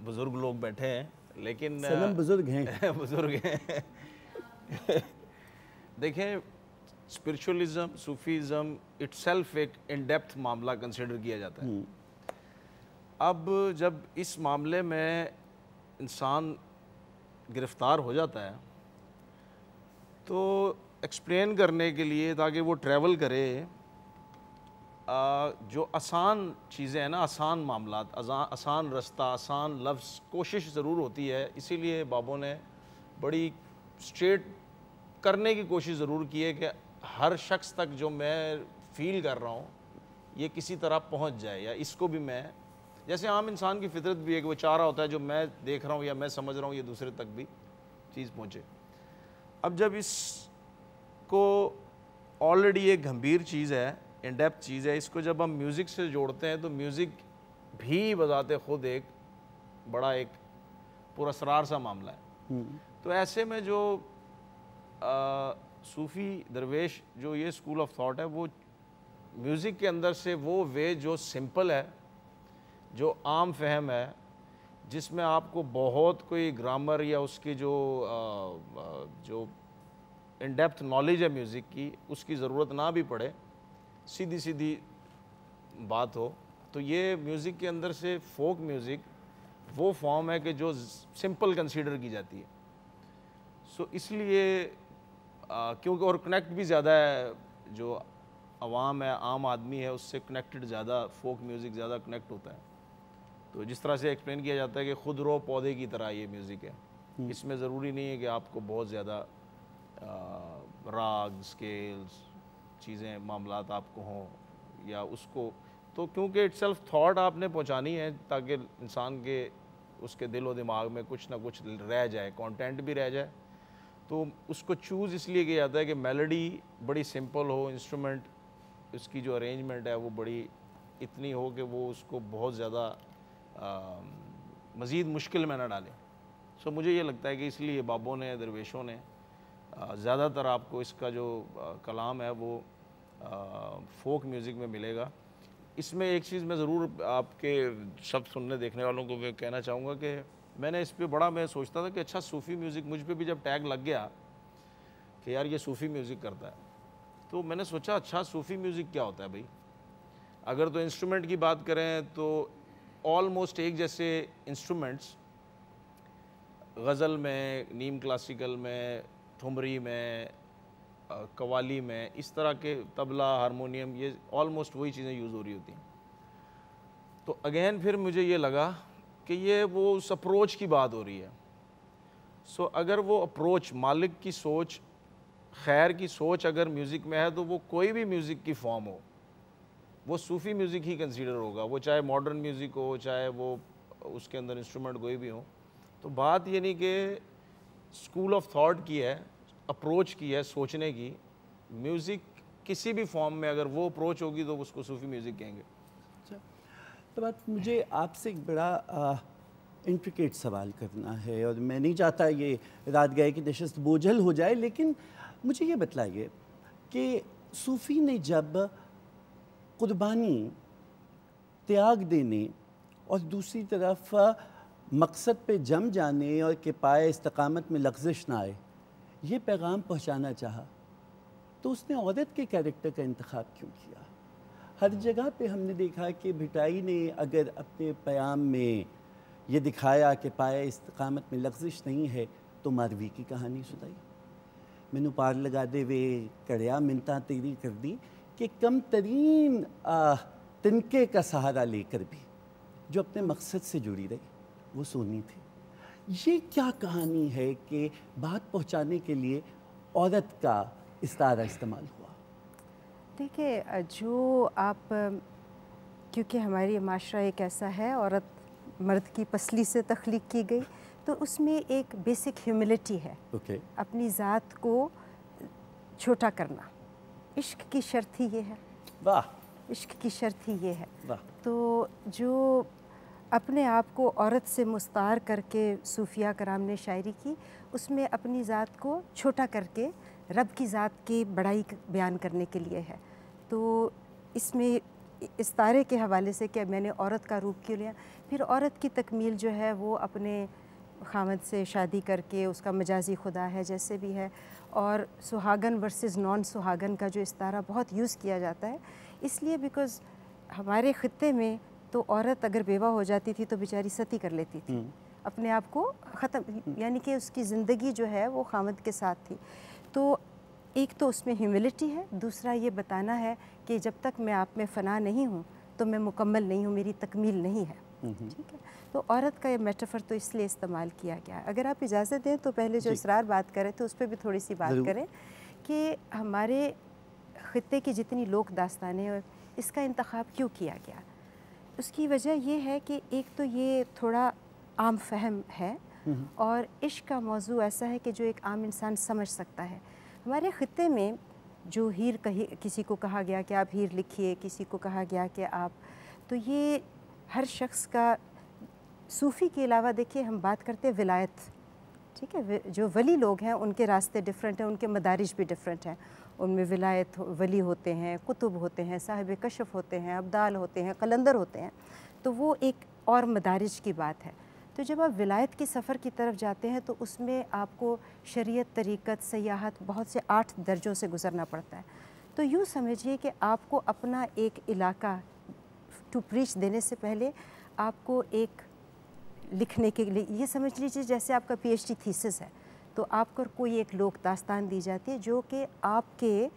بزرگ لوگ بیٹھے ہیں، لیکن سلام بزرگ ہیں بزرگ ہیں. دیکھیں، اسپرچولیزم، صوفیزم اٹ سیلف ایک ان ڈیپتھ معاملہ کنسیڈر کیا جاتا ہے. اب جب اس معاملے میں انسان گرفتار ہو جاتا ہے تو ایکسپلین کرنے کے لیے، تاکہ وہ ٹریول کرے، جو آسان چیزیں ہیں نا، آسان معاملات، آسان رستہ، آسان لفظ، کوشش ضرور ہوتی ہے. اسی لیے بابوں نے بڑی اسٹریٹ کرنے کی کوشش ضرور کی ہے کہ ہر شخص تک جو میں فیل کر رہا ہوں یہ کسی طرح پہنچ جائے، یا اس کو بھی میں جیسے عام انسان کی فطرت بھی ہے کہ وہ چاہ رہا ہوتا ہے جو میں دیکھ رہا ہوں یا میں سمجھ رہا ہوں یہ دوسرے تک بھی چیز پہنچے. اب جب اس کو آلریڈی ایک گھمبیر چیز ہے, ان ڈیپتھ چیز ہے, اس کو جب ہم میوزک سے جوڑتے ہیں تو میوزک بھی بذات خود ایک بڑا ایک پراسرار سا معاملہ ہے. تو ایسے میں جو صوفی درویش جو یہ اسکول آف تھاٹ ہے وہ میوزک کے اندر سے وہ وے جو سمپل ہے, جو عام فہم ہے, جس میں آپ کو بہت کوئی گرامر یا اس کی جو ان ڈیپتھ نالج ہے میوزک کی اس کی ضرورت نہ بھی پڑے, سیدھی سیدھی بات ہو, تو یہ میوزک کے اندر سے فوک میوزک وہ فارم ہے کہ جو سمپل کنسیڈر کی جاتی ہے. سو اس لیے کیونکہ اور کنیکٹ بھی زیادہ ہے, جو عوام ہے, عام آدمی ہے, اس سے کنیکٹڈ زیادہ فوک میوزک زیادہ کنیکٹ ہوتا ہے. تو جس طرح سے ایکسپلین کیا جاتا ہے کہ خود رو پودے کی طرح یہ میوزک ہے, اس میں ضروری نہیں ہے کہ آپ کو بہت زیادہ راگ, سکیلز, چیزیں, معاملات آپ کو ہوں یا اس کو, تو کیونکہ اٹ سیلف تھاٹ آپ نے پہنچانی ہے تاکہ انسان کے اس کے دل و دماغ میں کچھ نہ کچھ رہ جائے, کانٹینٹ بھی رہ جائے. تو اس کو چوز اس لیے کیا جاتا ہے کہ میلوڈی بڑی سمپل ہو, انسٹرومنٹ اس کی جو ارینجمنٹ ہے وہ بڑی اتنی ہو کہ وہ اس کو بہت زیادہ مزید مشکل میں نہ ڈالیں. سو مجھے یہ لگتا ہے کہ اس لیے بابوں نے, درویشوں نے زیادہ تر آپ کو اس کا جو کلام ہے وہ فوک میوزک میں ملے گا. اس میں ایک چیز میں ضرور آپ کے سب سننے دیکھنے والوں کو میں کہنا چاہوں گا کہ میں نے اس پہ بڑا میں سوچتا تھا کہ اچھا صوفی میوزک, مجھ پہ بھی جب ٹیگ لگ گیا کہ یار یہ صوفی میوزک کرتا ہے, تو میں نے سوچا اچھا صوفی میوزک کیا ہوتا ہے بھائی. اگر تو انسٹرومنٹ کی بات کریں تو آلموسٹ ایک جیسے انسٹرومنٹس غزل میں, نیم کلاسیکل میں, ٹھمری میں, قوالی میں, اس طرح کے طبلہ, ہارمونیم, یہ آلموسٹ وہی چیزیں یوز ہو رہی ہوتی ہیں. تو اگین پھر مجھے یہ لگا کہ یہ وہ اس اپروچ کی بات ہو رہی ہے. سو اگر وہ اپروچ, مالک کی سوچ, خیر کی سوچ اگر میوزک میں ہے تو وہ کوئی بھی میوزک کی فارم ہو وہ صوفی میوزک ہی کنسیڈر ہوگا, وہ چاہے ماڈرن میوزک ہو, چاہے وہ اس کے اندر انسٹرومنٹ کوئی بھی ہو. تو بات یہ نہیں کہ اسکول آف تھاٹ کی ہے, اپروچ کی ہے سوچنے کی. میوزک کسی بھی فارم میں اگر وہ اپروچ ہوگی تو اس کو صوفی میوزک کہیں گے. اچھا, تو بات مجھے آپ سے ایک بڑا انٹریکیٹ سوال کرنا ہے, اور میں نہیں چاہتا یہ رات گئے کی نشست بوجھل ہو جائے, لیکن مجھے یہ بتلائیے کہ صوفی نے جب قربانی, تیاگ دینے اور دوسری طرف مقصد پہ جم جانے اور کہ پائے استقامت میں لغزش نہ آئے, یہ پیغام پہنچانا چاہا, تو اس نے عورت کے کیریکٹر کا انتخاب کیوں کیا؟ ہر جگہ پہ ہم نے دیکھا کہ بھٹائی نے اگر اپنے پیام میں یہ دکھایا کہ پائے استقامت میں لغزش نہیں ہے تو ماروی کی کہانی سنائی, مینو پار لگا دے وے کڑیا منتا تیری کر دی, کہ کم ترین تنکے کا سہارا لے کر بھی جو اپنے مقصد سے جڑی رہی وہ سونی تھی. یہ کیا کہانی ہے کہ بات پہنچانے کے لیے عورت کا استعارہ استعمال ہوا؟ دیکھیے, جو آپ, کیونکہ ہماری معاشرہ ایک ایسا ہے, عورت مرد کی پسلی سے تخلیق کی گئی, تو اس میں ایک بیسک ہیوملٹی ہے, اپنی ذات کو چھوٹا کرنا. عشق کی شرط ہی یہ ہے. واہ, عشق کی شرط ہی یہ ہے. واہ. تو جو اپنے آپ کو عورت سے مستعار کر کے صوفیہ کرام نے شاعری کی, اس میں اپنی ذات کو چھوٹا کر کے رب کی ذات کی بڑائی بیان کرنے کے لیے ہے. تو اس میں استعارے کے حوالے سے کہ میں نے عورت کا روپ کیوں لیا, پھر عورت کی تکمیل جو ہے وہ اپنے خامد سے شادی کر کے اس کا مجازی خدا ہے جیسے بھی ہے, اور سہاگن ورسز نان سہاگن کا جو استعارہ بہت یوز کیا جاتا ہے, اس لیے بیکاز ہمارے خطے میں تو عورت اگر بیوہ ہو جاتی تھی تو بیچاری ستی کر لیتی تھی, اپنے آپ کو ختم, یعنی کہ اس کی زندگی جو ہے وہ خامد کے ساتھ تھی. تو ایک تو اس میں ہیوملٹی ہے, دوسرا یہ بتانا ہے کہ جب تک میں آپ میں فنا نہیں ہوں تو میں مکمل نہیں ہوں, میری تکمیل نہیں ہے. ٹھیک ہے, تو عورت کا یہ میٹافر تو اس لیے استعمال کیا گیا. اگر آپ اجازت دیں تو پہلے جو اسرار بات کرے تو اس پہ بھی تھوڑی سی بات کریں کہ ہمارے خطے کی جتنی لوک داستانیں اور اس کا انتخاب کیوں کیا گیا. اس کی وجہ یہ ہے کہ ایک تو یہ تھوڑا عام فہم ہے اور عشق کا موضوع ایسا ہے کہ جو ایک عام انسان سمجھ سکتا ہے. ہمارے خطے میں جو ہیر کسی کو کہا گیا کہ آپ ہیر لکھیے, کسی کو کہا گیا کہ آپ, تو یہ ہر شخص کا, صوفی کے علاوہ دیکھیے ہم بات کرتے ہیں ولایت, ٹھیک ہے, جو ولی لوگ ہیں ان کے راستے ڈیفرنٹ ہیں, ان کے مدارج بھی ڈیفرنٹ ہیں. ان میں ولایت ولی ہوتے ہیں, قطب ہوتے ہیں, صاحب کشف ہوتے ہیں, ابدال ہوتے ہیں, قلندر ہوتے ہیں, تو وہ ایک اور مدارج کی بات ہے. تو جب آپ ولایت کے سفر کی طرف جاتے ہیں تو اس میں آپ کو شریعت, طریقت, سیاحت, بہت سے 8 درجوں سے گزرنا پڑتا ہے. تو یوں سمجھیے کہ آپ کو اپنا ایک علاقہ ٹو پریچ دینے سے پہلے آپ کو ایک لکھنے کے لیے, یہ سمجھ لیجیے جیسے آپ کا پی ایچ ڈی تھیسس ہے, تو آپ کو کوئی ایک لوک داستان دی جاتی ہے جو کہ آپ کے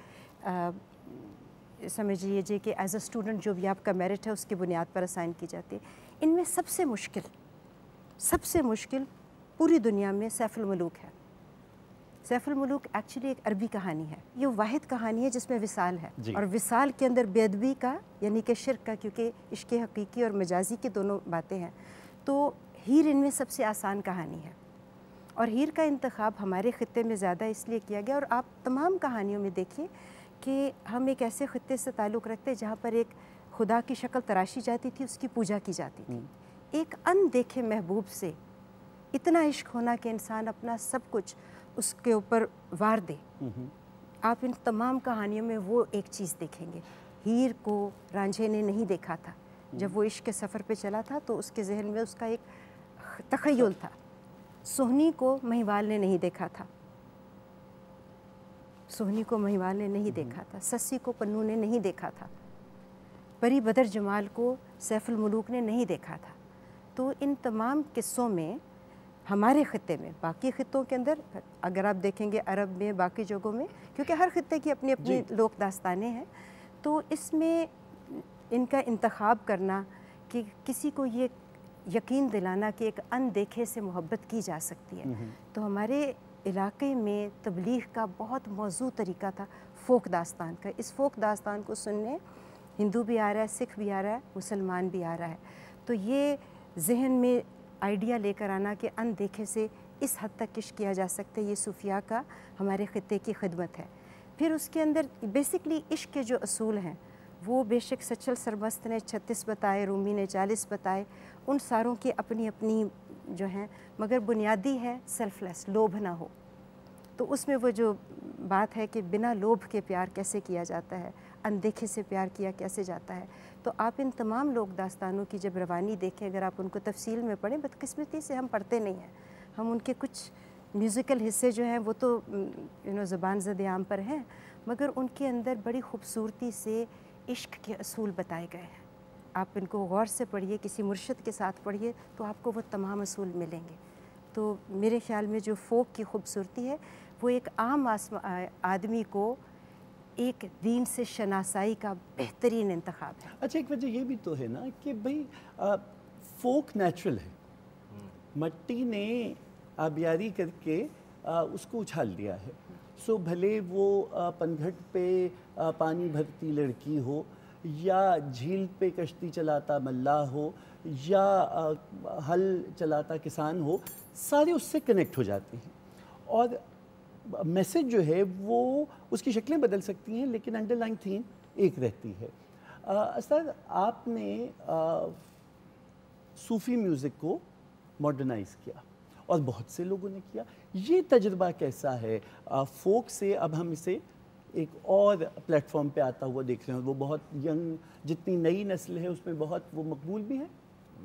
سمجھ لیجیے کہ ایز اے اسٹوڈنٹ جو بھی آپ کا میرٹ ہے اس کی بنیاد پر اسائن کی جاتی ہے. ان میں سب سے مشکل پوری دنیا میں سیف الملوک ہے. سیف الملوک ایکچولی ایک عربی کہانی ہے, یہ واحد کہانی ہے جس میں وصال ہے, اور وصال کے اندر بے ادبی کا یعنی کہ شرک کا, کیونکہ عشق حقیقی اور مجازی کی دونوں باتیں ہیں. تو ہیر ان میں سب سے آسان کہانی ہے, اور ہیر کا انتخاب ہمارے خطے میں زیادہ اس لیے کیا گیا. اور آپ تمام کہانیوں میں دیکھیے کہ ہم ایک ایسے خطے سے تعلق رکھتے جہاں پر ایک خدا کی شکل تراشی جاتی تھی, اس کی پوجا کی جاتی تھی. ایک ان دیکھے محبوب سے اتنا عشق ہونا کہ انسان اپنا سب کچھ اس کے اوپر وار دے. آپ ان تمام کہانیوں میں وہ ایک چیز دیکھیں گے. ہیر کو رانجھے نے نہیں دیکھا تھا, جب وہ عشق کے سفر پہ چلا تھا تو اس کے ذہن میں اس کا ایک تخیل تھا. سہنی کو مہیوال نے نہیں دیکھا تھا, سسی کو پنو نے نہیں دیکھا تھا, پری بدر جمال کو سیف الملوک نے نہیں دیکھا تھا. تو ان تمام قصوں میں ہمارے خطے میں, باقی خطوں کے اندر اگر آپ دیکھیں گے عرب میں, باقی جگہوں میں, کیونکہ ہر خطے کی اپنی اپنی لوک داستانیں ہیں, تو اس میں ان کا انتخاب کرنا کہ کسی کو یہ یقین دلانا کہ ایک اندیکھے سے محبت کی جا سکتی ہے. تو ہمارے علاقے میں تبلیغ کا بہت موزوں طریقہ تھا فوک داستان کا. اس فوک داستان کو سننے ہندو بھی آ رہا ہے, سکھ بھی آ رہا ہے, مسلمان بھی آ رہا ہے. تو یہ ذہن میں آئیڈیا لے کر آنا کہ اندیکھے سے اس حد تک عشق کیا جا سکتا ہے, یہ صوفیاء کا ہمارے خطے کی خدمت ہے. پھر اس کے اندر بیسکلی عشق کے جو اصول ہیں وہ بے شک سچل سرمست نے 36 بتائے, رومی نے 40 بتائے, ان ساروں کی اپنی اپنی جو ہیں, مگر بنیادی ہے سیلف لیس, لوبھ نہ ہو. تو اس میں وہ جو بات ہے کہ بنا لوبھ کے پیار کیسے کیا جاتا ہے, اندیکھے سے پیار کیا کیسے جاتا ہے. تو آپ ان تمام لوک داستانوں کی جب روانی دیکھیں, اگر آپ ان کو تفصیل میں پڑھیں, بدقسمتی سے ہم پڑھتے نہیں ہیں. ہم ان کے کچھ میوزیکل حصے جو ہیں وہ تو زبان زد عام پر ہیں, مگر ان کے اندر بڑی خوبصورتی سے عشق کے اصول بتائے گئے ہیں. آپ ان کو غور سے پڑھیے, کسی مرشد کے ساتھ پڑھیے, تو آپ کو وہ تمام اصول ملیں گے. تو میرے خیال میں جو فوک کی خوبصورتی ہے وہ ایک عام آدمی کو ایک دین سے شناسائی کا بہترین انتخاب ہے. اچھا, ایک وجہ یہ بھی تو ہے نا کہ بھئی فوک نیچرل ہے, مٹی نے آبیاری کر کے اس کو اچھال دیا ہے. سو بھلے وہ پنگھٹ پہ پانی بھرتی لڑکی ہو, یا جھیل پہ کشتی چلاتا ملاح ہو, یا ہل چلاتا کسان ہو, سارے اس سے کنیکٹ ہو جاتے ہیں. اور میسج جو ہے وہ اس کی شکلیں بدل سکتی ہیں, لیکن انڈر لائن تھیم ایک رہتی ہے. استاد, آپ نے صوفی میوزک کو ماڈرنائز کیا اور بہت سے لوگوں نے کیا. یہ تجربہ کیسا ہے فوک سے اب ہم اسے ایک اور پلیٹ فارم پہ آتا ہوا دیکھ رہے ہیں, وہ بہت ینگ, جتنی نئی نسل ہے اس میں بہت وہ مقبول بھی ہے؟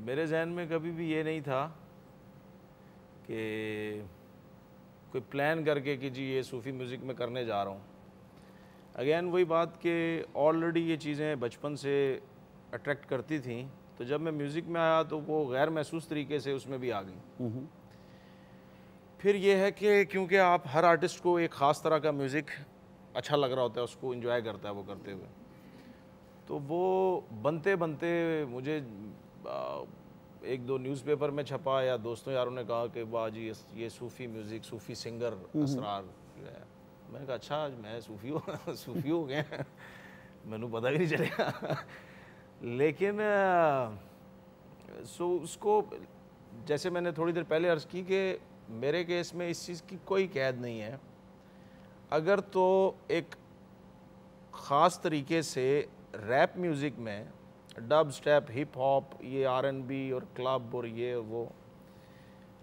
میرے ذہن میں کبھی بھی یہ نہیں تھا کہ کوئی پلان کر کے کہ جی یہ صوفی میوزک میں کرنے جا رہا ہوں. اگین وہی بات کہ آلریڈی یہ چیزیں بچپن سے اٹریکٹ کرتی تھیں, تو جب میں میوزک میں آیا تو وہ غیر محسوس طریقے سے اس میں بھی آ گئی. پھر یہ ہے کہ کیونکہ آپ ہر آرٹسٹ کو ایک خاص طرح کا میوزک اچھا لگ رہا ہوتا ہے, اس کو انجوائے کرتا ہے وہ کرتے ہوئے, تو وہ بنتے بنتے مجھے ایک دو نیوز پیپر میں چھپا, یا دوستوں یاروں نے کہا کہ واہ جی یہ صوفی میوزک, صوفی سنگر اسرار جو ہے. میں نے کہا اچھا میں صوفی ہو گئے, میں نے پتہ ہی نہیں چلے گا. لیکن سو اس کو جیسے میں نے تھوڑی دیر پہلے عرض کی کہ میرے کیس میں اس چیز کی کوئی قید نہیں ہے. اگر تو ایک خاص طریقے سے ریپ میوزک میں ڈب سٹیپ ہپ ہاپ یہ R&B اور کلب اور یہ وہ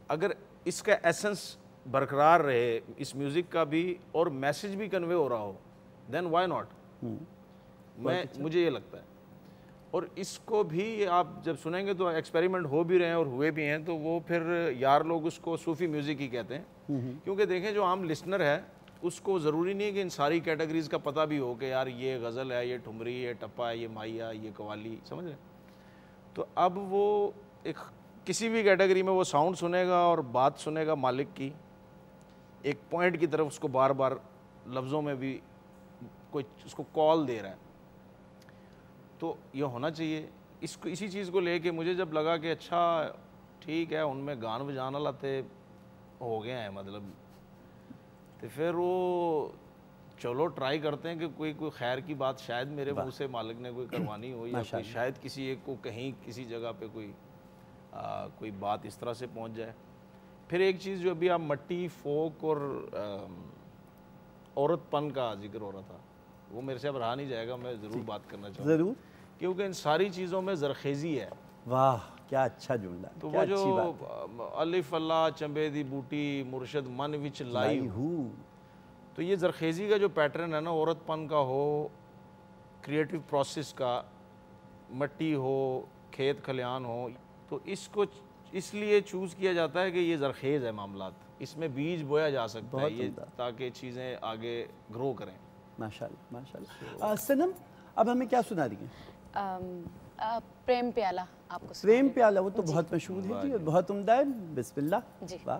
اگر اس کا ایسنس برقرار رہے اس میوزک کا بھی اور میسج بھی کنوے ہو رہا ہو دین وائی ناٹ. مجھے یہ لگتا ہے. اور اس کو بھی آپ جب سنیں گے تو ایکسپیریمنٹ ہو بھی رہے ہیں اور ہوئے بھی ہیں تو وہ پھر یار لوگ اس کو صوفی میوزک ہی کہتے ہیں. کیونکہ دیکھیں جو عام لسنر ہے اس کو ضروری نہیں ہے کہ ان ساری کیٹیگریز کا پتہ بھی ہو کہ یار یہ غزل ہے, یہ ٹھمری, یہ ٹپا ہے, یہ مائیا, یہ قوالی, سمجھ رہے. تو اب وہ ایک کسی بھی کیٹیگری میں وہ ساؤنڈ سنے گا اور بات سنے گا مالک کی ایک پوائنٹ کی طرف اس کو بار بار لفظوں میں بھی کوئی اس کو کال دے رہا ہے. تو یہ ہونا چاہیے. اس کو اسی چیز کو لے کے مجھے جب لگا کہ اچھا ٹھیک ہے ان میں گان بجانا لاتے ہو گئے ہیں مطلب تو پھر وہ چلو ٹرائی کرتے ہیں کہ کوئی خیر کی بات شاید میرے منہ سے مالک نے کوئی کروانی ہو یا کوئی شاید کسی ایک کو کہیں کسی جگہ پہ کوئی بات اس طرح سے پہنچ جائے. پھر ایک چیز جو ابھی آپ مٹی فوک اور عورت پن کا ذکر ہو رہا تھا وہ میرے سے اب رہا نہیں جائے گا, میں ضرور بات کرنا چاہوں گا ضرور, کیونکہ ان ساری چیزوں میں زرخیزی ہے. واہ کیا اچھا جملہ, تو وہ جو الف اللہ چمبے دی بوٹی مرشد من وچ لائی ہو, تو یہ زرخیزی کا جو پیٹرن ہے نا عورت پن کا ہو, کریٹو پروسیس کا, مٹی ہو, کھیت کھلیان ہو, تو اس کو اس لیے چوز کیا جاتا ہے کہ یہ زرخیز ہے معاملات, اس میں بیج بویا جا سکتا ہے یہ تاکہ چیزیں آگے گرو کریں. ماشاءاللہ ماشاءاللہ. سنم اب ہمیں کیا سنا رہی ہیں؟ پریم پیالہ آپ کو پریم پیالہ, وہ تو بہت مشہور ہے جی اور بہت عمدہ ہے. بسم اللہ. جی. واہ.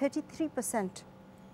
33%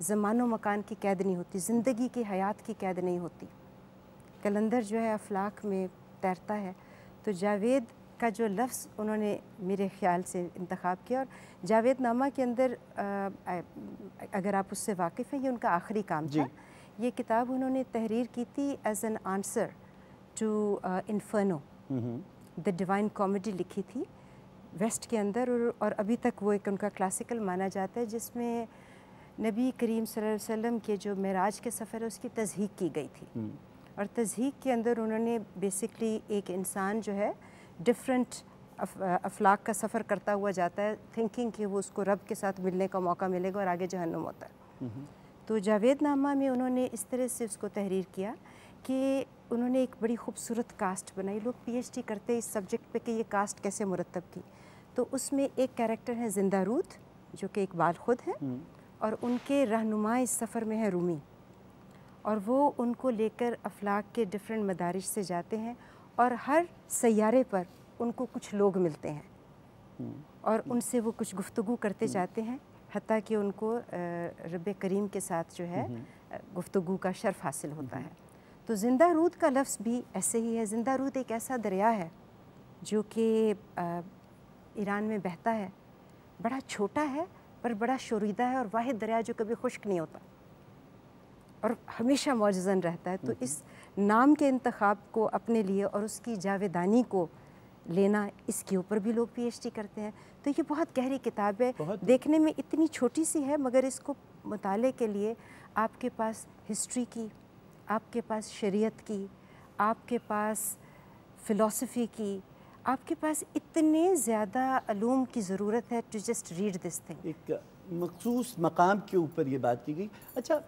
زمان و مکان کی قید نہیں ہوتی، زندگی کی حیات کی قید نہیں ہوتی۔ قلندر جو ہے افلاک میں تیرتا ہے، تو جاوید کا جو لفظ انہوں نے میرے خیال سے انتخاب کیا، اور جاوید نامہ کے اندر اگر آپ اس سے واقف ہیں، یہ ان کا آخری کام تھا۔ یہ کتاب انہوں نے تحریر کی تھی as an answer to Inferno, the Divine Comedy لکھی تھی ویسٹ کے اندر، اور ابھی تک وہ ایک ان کا کلاسیکل مانا جاتا ہے، جس میں نبی کریم صلی اللہ علیہ وسلم کے جو معراج کے سفر ہے اس کی تضحیق کی گئی تھی، اور تضحیق کے اندر انہوں نے بیسکلی ایک انسان جو ہے ڈفرینٹ افلاق کا سفر کرتا ہوا جاتا ہے، تھنکنگ کہ وہ اس کو رب کے ساتھ ملنے کا موقع ملے گا اور آگے جہنم ہوتا ہے۔ تو جاوید نامہ میں انہوں نے اس طرح سے اس کو تحریر کیا کہ انہوں نے ایک بڑی خوبصورت کاسٹ بنائی۔ لوگ پی ایچ ڈی کرتے اس سبجیکٹ پہ کہ یہ کاسٹ کیسے مرتب کی، تو اس میں ایک کیریکٹر ہے زندہ رود جو کہ اقبال خود ہیں، اور ان کے رہنما اس سفر میں ہے رومی، اور وہ ان کو لے کر افلاک کے ڈفرینٹ مدارج سے جاتے ہیں، اور ہر سیارے پر ان کو کچھ لوگ ملتے ہیں اور ان سے وہ کچھ گفتگو کرتے جاتے ہیں، حتیٰ کہ ان کو رب کریم کے ساتھ جو ہے گفتگو کا شرف حاصل ہوتا ہے۔ تو زندہ رود کا لفظ بھی ایسے ہی ہے۔ زندہ رود ایک ایسا دریا ہے جو کہ ایران میں بہتا ہے، بڑا چھوٹا ہے پر بڑا شوریدہ ہے، اور واحد دریا جو کبھی خشک نہیں ہوتا اور ہمیشہ معجزن رہتا ہے۔ تو اس نام کے انتخاب کو اپنے لیے اور اس کی جاویدانی کو لینا، اس کے اوپر بھی لوگ پی ایچ ڈی کرتے ہیں۔ تو یہ بہت گہری کتاب ہے، دیکھنے میں اتنی چھوٹی سی ہے، مگر اس کو مطالعے کے لیے آپ کے پاس ہسٹری کی، آپ کے پاس شریعت کی، آپ کے پاس فلسفی کی، آپ کے پاس اتنے زیادہ علوم کی ضرورت ہے to just read this thing. ایک مخصوص مقام کے اوپر یہ بات کی گئی۔ اچھا،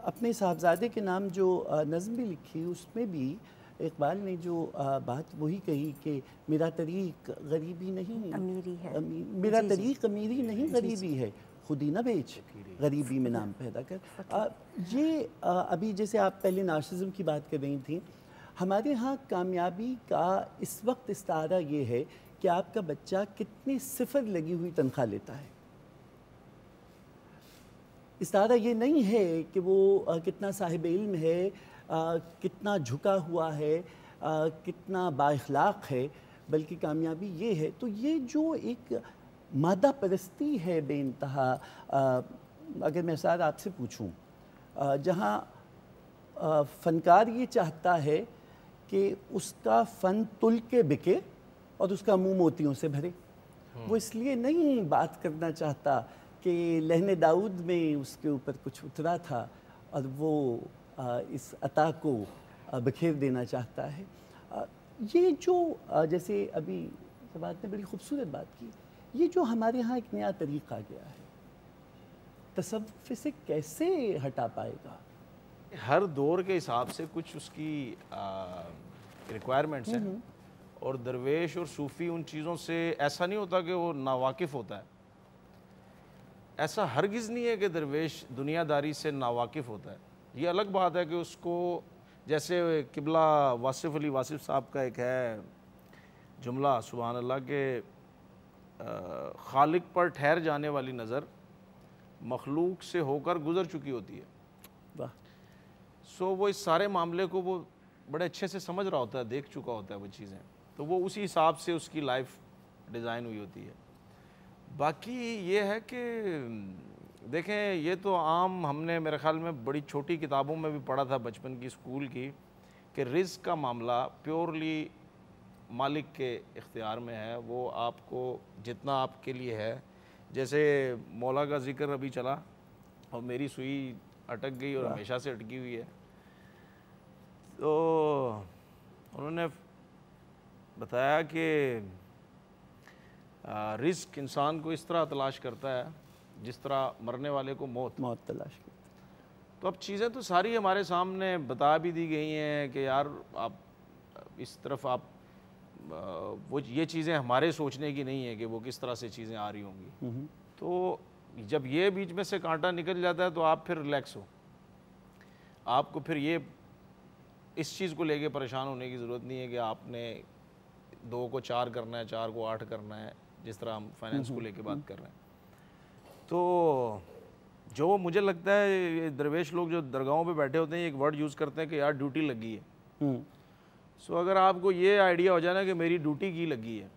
اپنے صاحبزادے کے نام جو نظم بھی لکھی، اس میں بھی اقبال نے جو بات وہی کہی کہ میرا طریق غریبی نہیں، امیری ہے، میرا طریق امیری نہیں غریبی ہے، خود ہی نہ بیچ غریبی میں نام پیدا کر۔ یہ ابھی جیسے آپ پہلے نارسزم کی بات کر رہی تھیں، ہمارے ہاں کامیابی کا اس وقت استعارہ یہ ہے کہ آپ کا بچہ کتنی صفر لگی ہوئی تنخواہ لیتا ہے۔ استعارہ یہ نہیں ہے کہ وہ کتنا صاحب علم ہے، کتنا جھکا ہوا ہے، کتنا با اخلاق ہے، بلکہ کامیابی یہ ہے۔ تو یہ جو ایک مادہ پرستی ہے بے انتہا، اگر میں ساتھ آپ سے پوچھوں، جہاں فنکار یہ چاہتا ہے کہ اس کا فن تل کے بکے اور اس کا منہ موتیوں سے بھرے، وہ اس لیے نہیں بات کرنا چاہتا کہ لہن داؤد میں اس کے اوپر کچھ اترا تھا اور وہ اس عطا کو بکھیر دینا چاہتا ہے۔ یہ جو جیسے ابھی سبات نے بڑی خوبصورت بات کی، یہ جو ہمارے ہاں ایک نیا طریقہ گیا ہے، تصوف سے کیسے ہٹا پائے گا؟ ہر دور کے حساب سے کچھ اس کی ریکوائرمنٹس ہیں، اور درویش اور صوفی ان چیزوں سے ایسا نہیں ہوتا کہ وہ ناواقف ہوتا ہے۔ ایسا ہرگز نہیں ہے کہ درویش دنیا داری سے ناواقف ہوتا ہے۔ یہ الگ بات ہے کہ اس کو، جیسے قبلہ واصف علی واصف صاحب کا ایک ہے جملہ سبحان اللہ کہ خالق پر ٹھہر جانے والی نظر مخلوق سے ہو کر گزر چکی ہوتی ہے۔ سو وہ اس سارے معاملے کو وہ بڑے اچھے سے سمجھ رہا ہوتا ہے، دیکھ چکا ہوتا ہے وہ چیزیں، تو وہ اسی حساب سے اس کی لائف ڈیزائن ہوئی ہوتی ہے۔ باقی یہ ہے کہ دیکھیں، یہ تو عام ہم نے میرے خیال میں بڑی چھوٹی کتابوں میں بھی پڑھا تھا بچپن کی، اسکول کی، کہ رزق کا معاملہ پیورلی مالک کے اختیار میں ہے۔ وہ آپ کو جتنا آپ کے لیے ہے، جیسے مولا کا ذکر ابھی چلا اور میری سوئی اٹک گئی اور ہمیشہ سے اٹکی ہوئی ہے، تو انہوں نے بتایا کہ رزق انسان کو اس طرح تلاش کرتا ہے جس طرح مرنے والے کو موت تلاش کرتا ہے۔ تو اب چیزیں تو ساری ہمارے سامنے بتا بھی دی گئی ہیں کہ یار آپ اس طرف آپ وہ یہ چیزیں ہمارے سوچنے کی نہیں ہے کہ وہ کس طرح سے چیزیں آ رہی ہوں گی۔ تو جب یہ بیچ میں سے کانٹا نکل جاتا ہے تو آپ پھر ریلیکس ہو، آپ کو پھر یہ اس چیز کو لے کے پریشان ہونے کی ضرورت نہیں ہے کہ آپ نے 2 کو 4 کرنا ہے، 4 کو 8 کرنا ہے، جس طرح ہم فائنینس کو لے کے بات کر رہے ہیں۔ تو جو مجھے لگتا ہے یہ درویش لوگ جو درگاہوں پہ بیٹھے ہوتے ہیں ایک ورڈ یوز کرتے ہیں کہ یار ڈیوٹی لگی ہے. سو اگر آپ کو یہ آئیڈیا ہو جائے نا کہ میری ڈیوٹی کی لگی ہے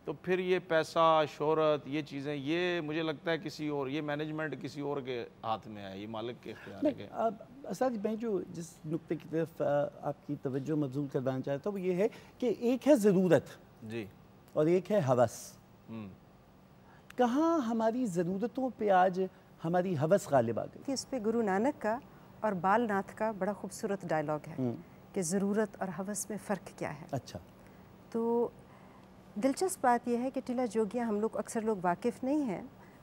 تو پھر یہ پیسہ شہرت یہ چیزیں یہ مجھے لگتا ہے کسی اور یہ مینجمنٹ کسی اور کے ہاتھ میں ہے, یہ مالک کے اختیار ہے. کہ اب اسد میں جو جس نقطے کی طرف آپ کی توجہ مبذول کروانا چاہتا ہوں وہ یہ ہے کہ ایک ہے ضرورت جی اور ایک ہے ہوس. کہاں ہماری ضرورتوں پہ آج ہماری ہوس غالب آ گئی؟ اس پہ گرو نانک کا اور بال ناتھ کا بڑا خوبصورت ڈائلاگ ہے کہ ضرورت اور ہوس میں فرق کیا ہے. اچھا. تو دلچسپ بات یہ ہے کہ ٹیلا جوگیا ہم لوگ اکثر لوگ واقف نہیں ہیں,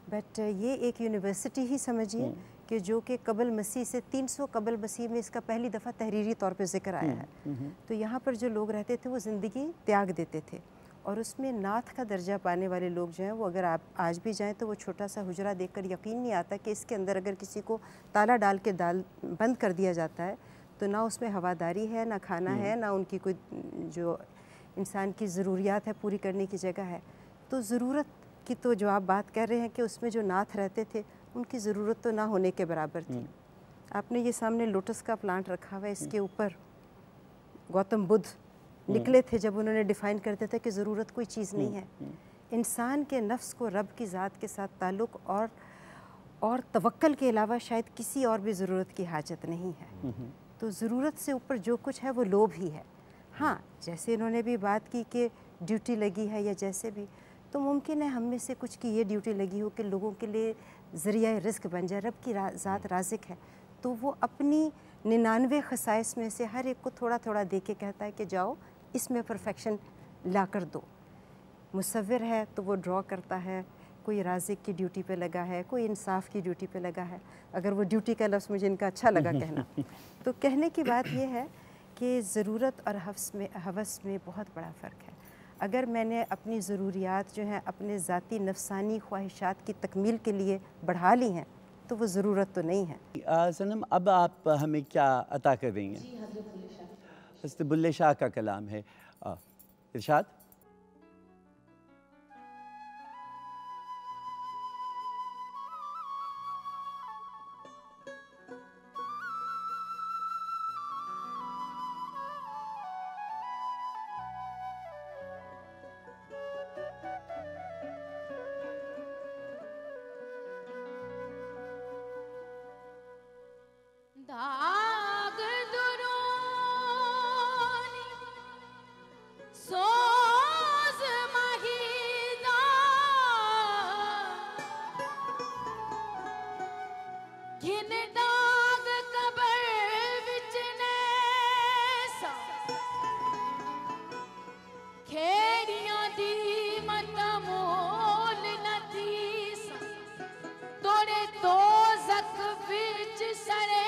بٹ یہ ایک یونیورسٹی ہی سمجھیے کہ جو کہ قبل مسیح سے 300 قبل مسیح میں اس کا پہلی دفعہ تحریری طور پہ ذکر آیا ہے. تو یہاں پر جو لوگ رہتے تھے وہ زندگی تیاگ دیتے تھے, اور اس میں ناتھ کا درجہ پانے والے لوگ جو ہیں وہ اگر آپ آج بھی جائیں تو وہ چھوٹا سا حجرہ دیکھ کر یقین نہیں آتا کہ اس کے اندر اگر کسی کو تالا ڈال کے بند کر دیا جاتا ہے تو نہ اس میں ہواداری ہے, نہ کھانا ہے, نہ ان کی کوئی جو انسان کی ضروریات ہے پوری کرنے کی جگہ ہے. تو ضرورت کی تو جو آپ بات کر رہے ہیں کہ اس میں جو ناتھ رہتے تھے ان کی ضرورت تو نہ ہونے کے برابر تھی. آپ نے یہ سامنے لوٹس کا پلانٹ رکھا ہوا ہے, اس کے اوپر گوتم بدھ نکلے تھے جب انہوں نے ڈیفائن کرتے تھے کہ ضرورت کوئی چیز نہیں ہے. انسان کے نفس کو رب کی ذات کے ساتھ تعلق اور توکل کے علاوہ شاید کسی اور بھی ضرورت کی حاجت نہیں ہے. تو ضرورت سے اوپر جو کچھ ہے وہ لوبھ ہی ہے. ہاں جیسے انہوں نے بھی بات کی کہ ڈیوٹی لگی ہے یا جیسے بھی, تو ممکن ہے ہم میں سے کچھ کی یہ ڈیوٹی لگی ہو کہ لوگوں کے لیے ذریعہ رزق بن جائے. رب کی ذات رازق ہے تو وہ اپنی 99 خصائص میں سے ہر ایک کو تھوڑا تھوڑا دے کے کہتا ہے کہ جاؤ اس میں پرفیکشن لا کر دو. مصور ہے تو وہ ڈرا کرتا ہے, کوئی رازق کی ڈیوٹی پہ لگا ہے, کوئی انصاف کی ڈیوٹی پہ لگا ہے. اگر وہ ڈیوٹی کا لفظ مجھے ان کا اچھا لگا کہنا. تو کہنے کی بات یہ ہے کہ ضرورت اور ہوس میں بہت بڑا فرق ہے. اگر میں نے اپنی ضروریات جو ہیں اپنے ذاتی نفسانی خواہشات کی تکمیل کے لیے بڑھا لی ہیں تو وہ ضرورت تو نہیں ہے. صنم اب آپ ہمیں کیا عطا کر رہی ہیں؟ حضرت بلے شاہ کا کلام ہے, ارشاد. داغ درونی سوز مہیدا گھن داغ قبر وچ نیسا کھیڑیاں دی مت مول نہ تھیسا توڑے دوزخ وچ سڑے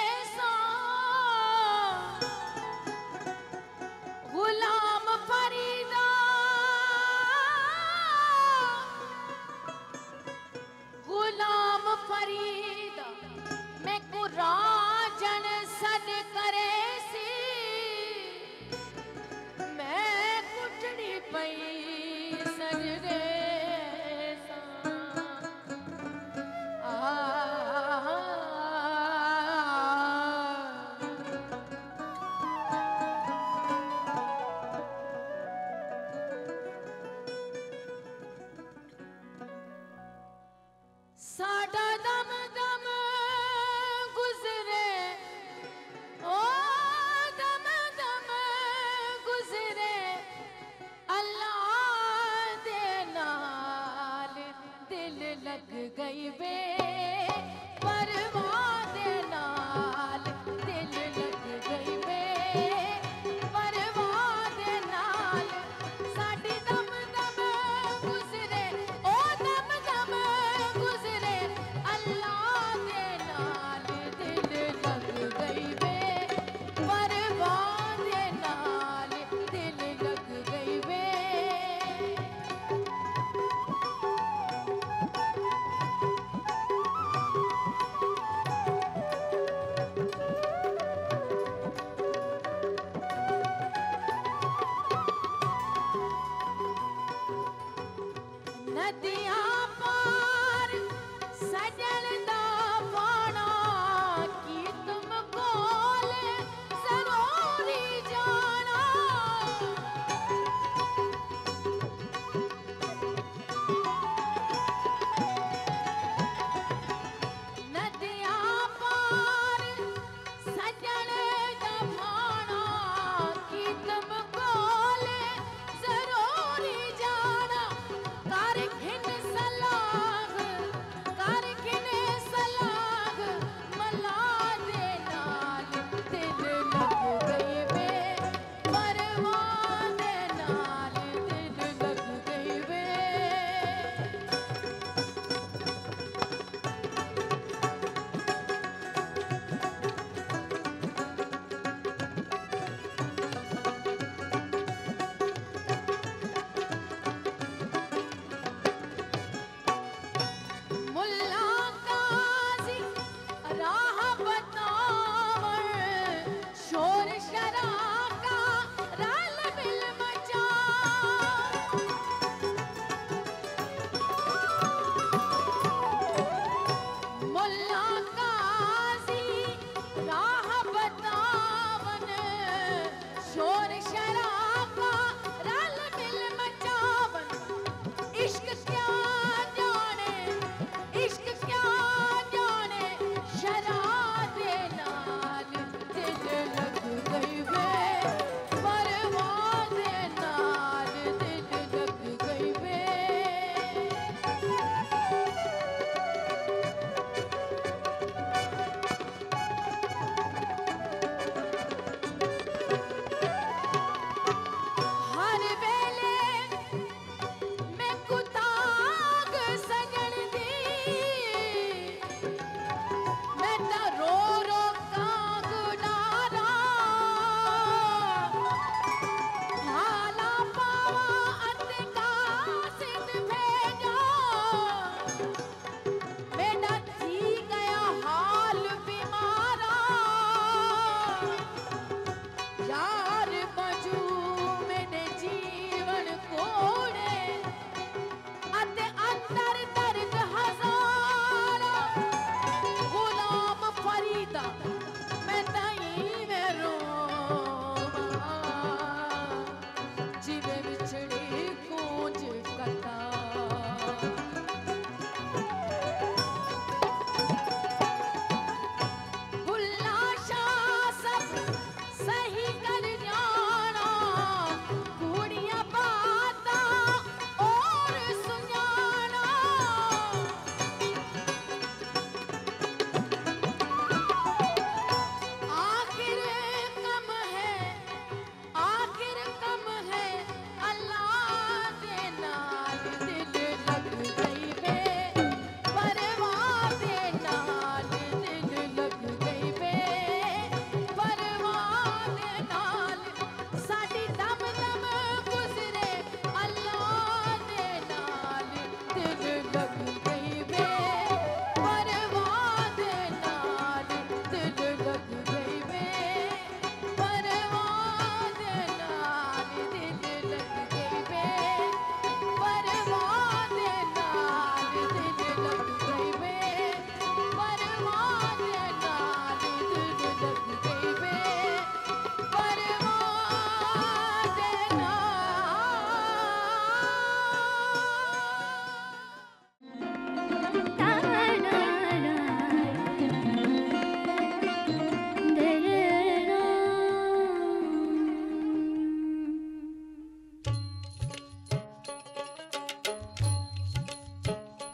غلام فریدا غلام فریدا میں قرآن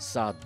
7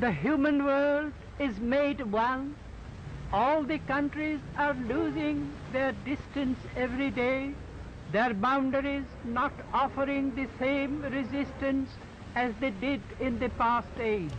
The human world is made one. All the countries are losing their distance every day. Their boundaries not offering the same resistance as they did in the past age.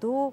2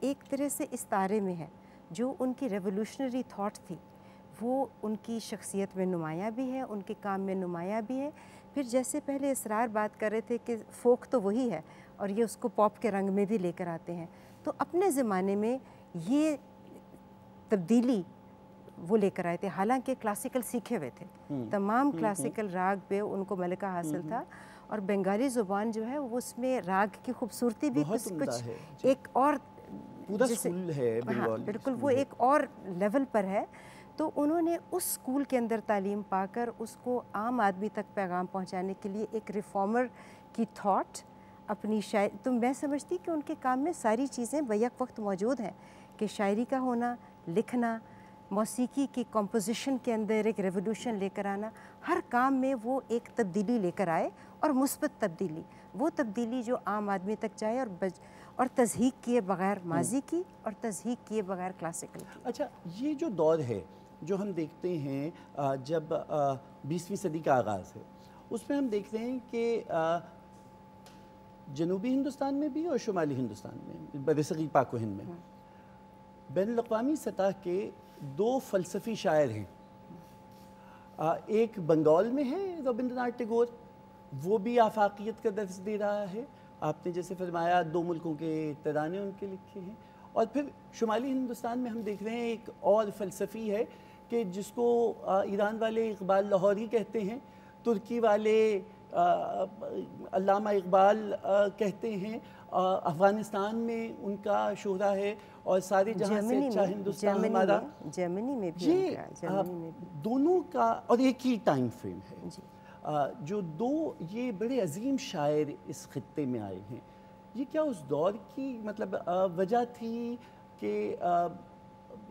ایک طرح سے اس تارے میں ہے. جو ان کی ریولوشنری تھاٹ تھی وہ ان کی شخصیت میں نمایاں بھی ہے, ان کے کام میں نمایاں بھی ہے. پھر جیسے پہلے اسرار بات کر رہے تھے کہ فوک تو وہی ہے اور یہ اس کو پاپ کے رنگ میں بھی لے کر آتے ہیں, تو اپنے زمانے میں یہ تبدیلی وہ لے کر آئے تھے. حالانکہ کلاسیکل سیکھے ہوئے تھے, تمام کلاسیکل راگ پہ ان کو ملکہ حاصل تھا, اور بنگالی زبان جو ہے وہ اس میں راگ کی خوبصورتی بھی کچھ ایک اور بالکل وہ ایک اور لیول پر ہے. تو انہوں نے اس اسکول کے اندر تعلیم پا کر اس کو عام آدمی تک پیغام پہنچانے کے لیے ایک ریفارمر کی تھاٹ اپنی شاعری, تو میں سمجھتی کہ ان کے کام میں ساری چیزیں بیک وقت موجود ہیں, کہ شاعری کا ہونا, لکھنا, موسیقی کی کمپوزیشن کے اندر ایک ریولوشن لے کر آنا, ہر کام میں وہ ایک تبدیلی لے کر آئے, اور مثبت تبدیلی, وہ تبدیلی جو عام آدمی تک جائے اور تضحیق کیے بغیر ماضی کی اور تضحیق کیے بغیر کلاسیکل کی. اچھا, یہ جو دور ہے جو ہم دیکھتے ہیں جب 20ویں صدی کا آغاز ہے, اس میں ہم دیکھتے ہیں کہ جنوبی ہندوستان میں بھی اور شمالی ہندوستان میں, برصغیر پاک و ہند میں, بین الاقوامی سطح کے 2 فلسفی شاعر ہیں. ایک بنگال میں ہے رابندر ناتھ ٹیگور, وہ بھی آفاقیت کا درس دے رہا ہے, آپ نے جیسے فرمایا 2 ملکوں کے ترانے ان کے لکھے ہیں. اور پھر شمالی ہندوستان میں ہم دیکھ رہے ہیں ایک اور فلسفی ہے کہ جس کو ایران والے اقبال لاہوری کہتے ہیں, ترکی والے علامہ اقبال کہتے ہیں, افغانستان میں ان کا شہرہ ہے, اور سارے جہاں سے اچھا ہندوستان ہمارا. جرمنی میں بھی یہ دونوں کا اور ایک ہی ٹائم فریم ہے. جو 2 یہ بڑے عظیم شاعر اس خطے میں آئے ہیں, یہ کیا اس دور کی مطلب وجہ تھی کہ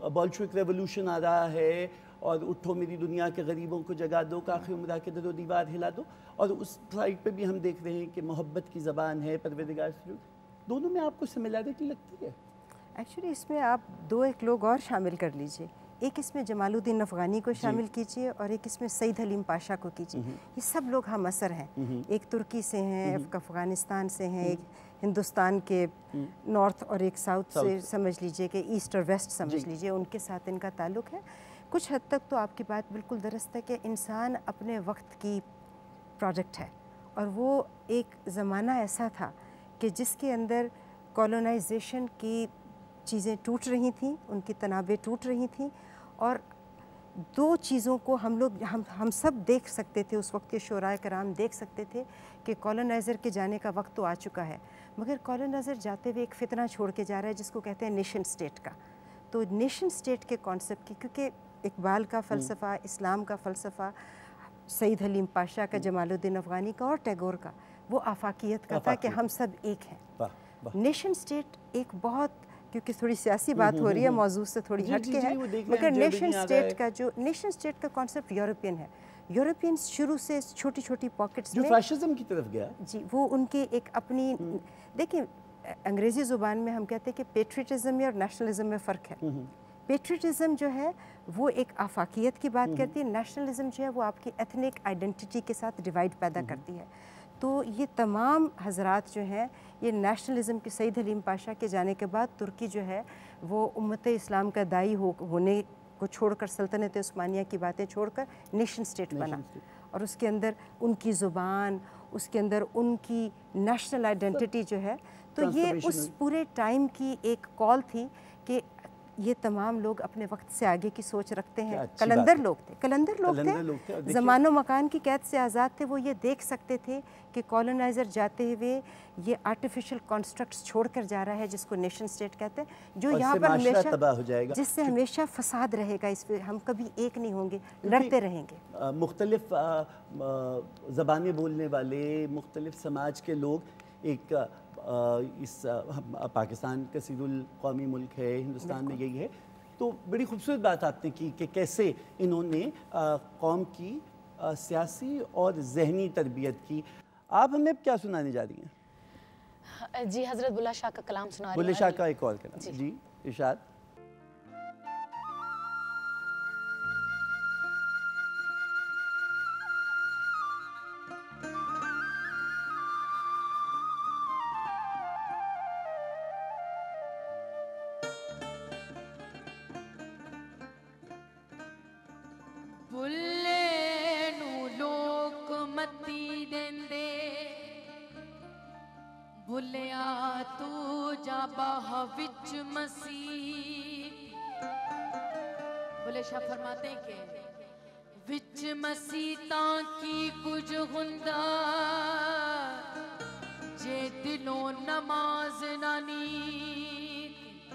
بولشوک ریولوشن آ رہا ہے اور اٹھو میری دنیا کے غریبوں کو جگا دو, کاخ عمرہ کے در و دیوار ہلا دو, اور اس سائڈ پہ بھی ہم دیکھ رہے ہیں کہ محبت کی زبان ہے, پروردگار سے, دونوں میں آپ کو سملیرٹی لگتی ہے؟ ایکچولی اس میں آپ 2 ایک لوگ اور شامل کر لیجئے, ایک اس میں جمال الدین افغانی کو شامل کیجئے اور ایک اس میں سعید حلیم پاشا کو کیجئے. یہ سب لوگ ہم اثر ہیں, ایک ترکی سے ہیں, ایک افغانستان سے ہیں, ایک ہندوستان کے نارتھ اور ایک ساؤتھ سے سمجھ لیجئے کہ ایسٹ اور ویسٹ سمجھ لیجئے, ان کے ساتھ ان کا تعلق ہے. کچھ حد تک تو آپ کی بات بالکل درست ہے کہ انسان اپنے وقت کی پروڈکٹ ہے, اور وہ ایک زمانہ ایسا تھا کہ جس کے اندر کالونائزیشن کی چیزیں ٹوٹ رہی تھیں, ان کی تنابیں ٹوٹ رہی تھیں, اور 2 چیزوں کو ہم سب دیکھ سکتے تھے اس وقت کے شعراء کرام دیکھ سکتے تھے کہ کالونائزر کے جانے کا وقت تو آ چکا ہے, مگر کالونائزر جاتے ہوئے ایک فتنہ چھوڑ کے جا رہا ہے جس کو کہتے ہیں نیشن سٹیٹ کا. تو نیشن سٹیٹ کے کانسیپٹ کی, کیونکہ اقبال کا فلسفہ, اسلام کا فلسفہ, سعید حلیم پاشا کا, جمال الدین افغانی کا اور ٹیگور کا, وہ آفاقیت کا تھا کہ ہم سب ایک ہیں. نیشن سٹیٹ ایک بہت, کیونکہ تھوڑی سیاسی بات ہو رہی ہے, موضوع سے تھوڑی ہٹ کے ہے, مگر نیشن سٹیٹ کا کانسیپٹ یورپین ہے. یورپینز شروع سے چھوٹی چھوٹی پاکٹس میں جو فیشزم کی طرف گیا, جی وہ ان کے ایک اپنی, دیکھیں انگریزی زبان میں ہم کہتے ہیں کہ پیٹریٹزم اور نیشنلزم میں فرق ہے. پیٹریٹزم جو ہے وہ ایک آفاقیت کی بات کرتی ہے, نیشنلزم جو ہے وہ آپ کی ایتھنک آئیڈینٹی کے ساتھ ڈیوائڈ پیدا کرتی ہے. تو یہ تمام حضرات جو ہیں یہ نیشنلزم کے, سعید حلیم پاشا کے جانے کے بعد ترکی جو ہے وہ امت اسلام کا داعی ہونے کو چھوڑ کر, سلطنت عثمانیہ کی باتیں چھوڑ کر نیشن سٹیٹ بنا, اور اس کے اندر ان کی زبان, اس کے اندر ان کی نیشنل آئیڈینٹی جو ہے. تو یہ اس پورے ٹائم کی ایک کال تھی کہ یہ تمام لوگ اپنے وقت سے آگے کی سوچ رکھتے ہیں. قلندر لوگ تھے, زمان و مکان کی قید سے آزاد تھے. وہ یہ دیکھ سکتے تھے کہ کالونائزر جاتے ہوئے یہ آرٹیفیشل کانسٹرکٹس چھوڑ کر جا رہا ہے جس کو نیشن سٹیٹ کہتے ہیں, جو یہاں پر ہمیشہ تباہ ہو جائے گا, جس سے ہمیشہ فساد رہے گا, اس پہ ہم کبھی ایک نہیں ہوں گے, لڑتے رہیں گے. مختلف زبانیں بولنے والے, مختلف سماج کے لوگ ایک اس پاکستان کثیر القومی ملک ہے, ہندوستان میں یہی ہے. تو بڑی خوبصورت بات آپ نے کی کہ کیسے انہوں نے قوم کی سیاسی اور ذہنی تربیت کی. آپ ہمیں اب کیا سنانے جا رہی ہیں؟ جی حضرت بلّہ شاہ کا کلام سنا رہی ہیں. بلّہ شاہ کا ایک اور کلام, جی ارشاد. ਬੁੱਲੇ ਨੂੰ ਲੋਕ ਮੱਤੀ ਦਿੰਦੇ ਬੁੱਲਿਆ ਤੂੰ ਜਾ ਬਾਹ ਵਿੱਚ ਮਸੀਹ ਬੁੱਲੇ ਸ਼ਾਹ ਫਰਮਾਤੇ ਕਿ ਵਿੱਚ ਮਸੀਤਾਂ ਕੀ ਕੁਝ ਹੁੰਦਾ ਜੇ ਦਿਲੋਂ ਨਮਾਜ਼ ਨਾ ਨੀਤ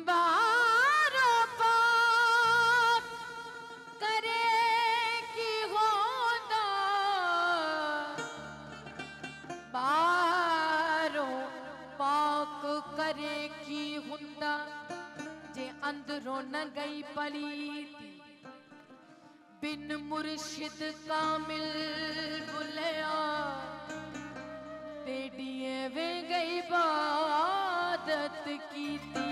ਬਾਰੋ ਪਾਕ ਕਰੇ ਕੀ ਹੁੰਦਾ ਬਾਰੋ ਪਾਕ ਕਰੇ ਕੀ ਹੁੰਦਾ ਜੇ ਅੰਦਰੋਂ ਨ ਗਈ ਪਲੀਤੀ ਬਿਨ ਮੁਰਸ਼ਿਦ ਕਾਮਿਲ ਬੁਲਿਆ ਤੇਡੀਏ ਵੇ ਗਈ ਇਬਾਦਤ ਕੀਤੀ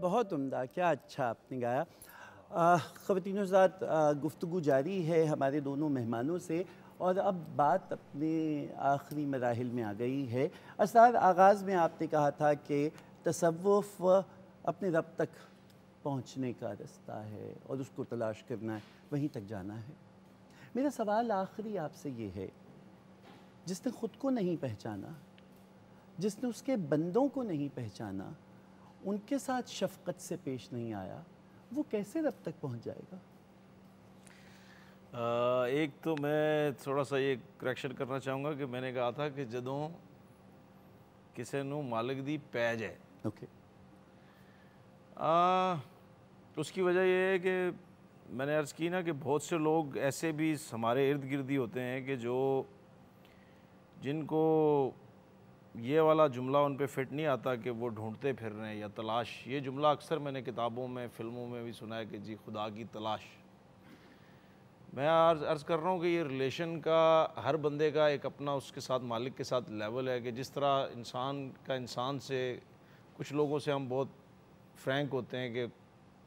بہت عمدہ، کیا اچھا آپ نے گایا۔ خواتین و حضرات، گفتگو جاری ہے ہمارے دونوں مہمانوں سے، اور اب بات اپنے آخری مراحل میں آ گئی ہے۔ اسرار، آغاز میں آپ نے کہا تھا کہ تصوف اپنے رب تک پہنچنے کا رستہ ہے اور اس کو تلاش کرنا ہے، وہیں تک جانا ہے۔ میرا سوال آخری آپ سے یہ ہے، جس نے خود کو نہیں پہچانا، جس نے اس کے بندوں کو نہیں پہچانا، ان کے ساتھ شفقت سے پیش نہیں آیا، وہ کیسے رب تک پہنچ جائے گا؟ ایک تو میں تھوڑا سا یہ کریکشن کرنا چاہوں گا کہ میں نے کہا تھا کہ جدوں کسی نو مالک دی پیج ہے، اوکے، اس کی وجہ یہ ہے کہ میں نے عرض کی نا کہ بہت سے لوگ ایسے بھی ہمارے ارد گرد ہی ہوتے ہیں کہ جن کو یہ والا جملہ ان پہ فٹ نہیں آتا کہ وہ ڈھونڈتے پھر رہے ہیں یا تلاش۔ یہ جملہ اکثر میں نے کتابوں میں، فلموں میں بھی سنا ہے کہ جی خدا کی تلاش۔ میں عرض کر رہا ہوں کہ یہ ریلیشن کا ہر بندے کا ایک اپنا اس کے ساتھ مالک کے ساتھ لیول ہے، کہ جس طرح انسان سے کچھ لوگوں سے ہم بہت فرینک ہوتے ہیں کہ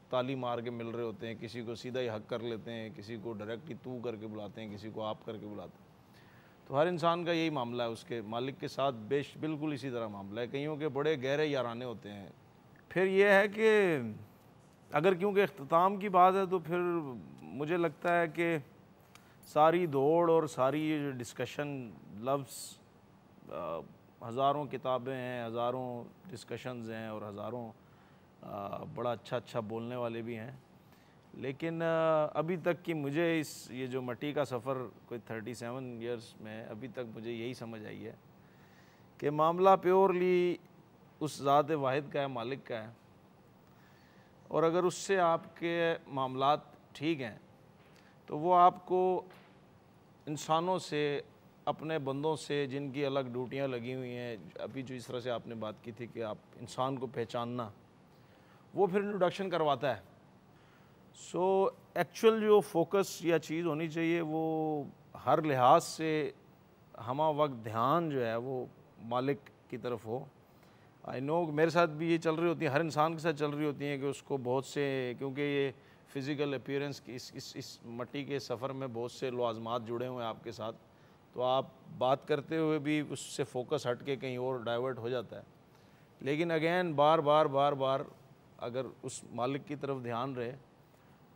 تالی مار کے مل رہے ہوتے ہیں، کسی کو سیدھا ہی حق کر لیتے ہیں، کسی کو ڈائریکٹلی تو کر کے بلاتے ہیں، کسی کو آپ کر کے بلاتے ہیں۔ تو ہر انسان کا یہی معاملہ ہے، اس کے مالک کے ساتھ بالکل اسی طرح معاملہ ہے۔ کئیوں کے بڑے گہرے یارانے ہوتے ہیں۔ پھر یہ ہے کہ اگر کیونکہ اختتام کی بات ہے تو پھر مجھے لگتا ہے کہ ساری دوڑ اور ساری ڈسکشن، لفظ، ہزاروں کتابیں ہیں، ہزاروں ڈسکشنز ہیں اور ہزاروں بڑا اچھا بولنے والے بھی ہیں، لیکن ابھی تک کہ مجھے یہ جو مٹی کا سفر کوئی 37 ایئرس میں ابھی تک مجھے یہی سمجھ آئی ہے کہ معاملہ پیورلی اس ذات واحد کا ہے، مالک کا ہے، اور اگر اس سے آپ کے معاملات ٹھیک ہیں تو وہ آپ کو انسانوں سے، اپنے بندوں سے جن کی الگ ڈیوٹیاں لگی ہوئی ہیں، ابھی جو اس طرح سے آپ نے بات کی تھی کہ آپ انسان کو پہچاننا، وہ پھر انٹروڈکشن کرواتا ہے۔ سو ایکچوئل جو فوکس یا چیز ہونی چاہیے وہ ہر لحاظ سے ہمہ وقت دھیان جو ہے وہ مالک کی طرف ہو۔ آئی نو میرے ساتھ بھی یہ چل رہی ہوتی ہیں، ہر انسان کے ساتھ چل رہی ہوتی ہیں کہ اس کو بہت سے، کیونکہ یہ فزیکل اپیئرنس کی اس مٹی کے سفر میں بہت سے لوازمات جڑے ہوئے ہیں آپ کے ساتھ، تو آپ بات کرتے ہوئے بھی اس سے فوکس ہٹ کے کہیں اور ڈائیورٹ ہو جاتا ہے۔ لیکن اگین بار بار اگر اس مالک کی طرف دھیان رہے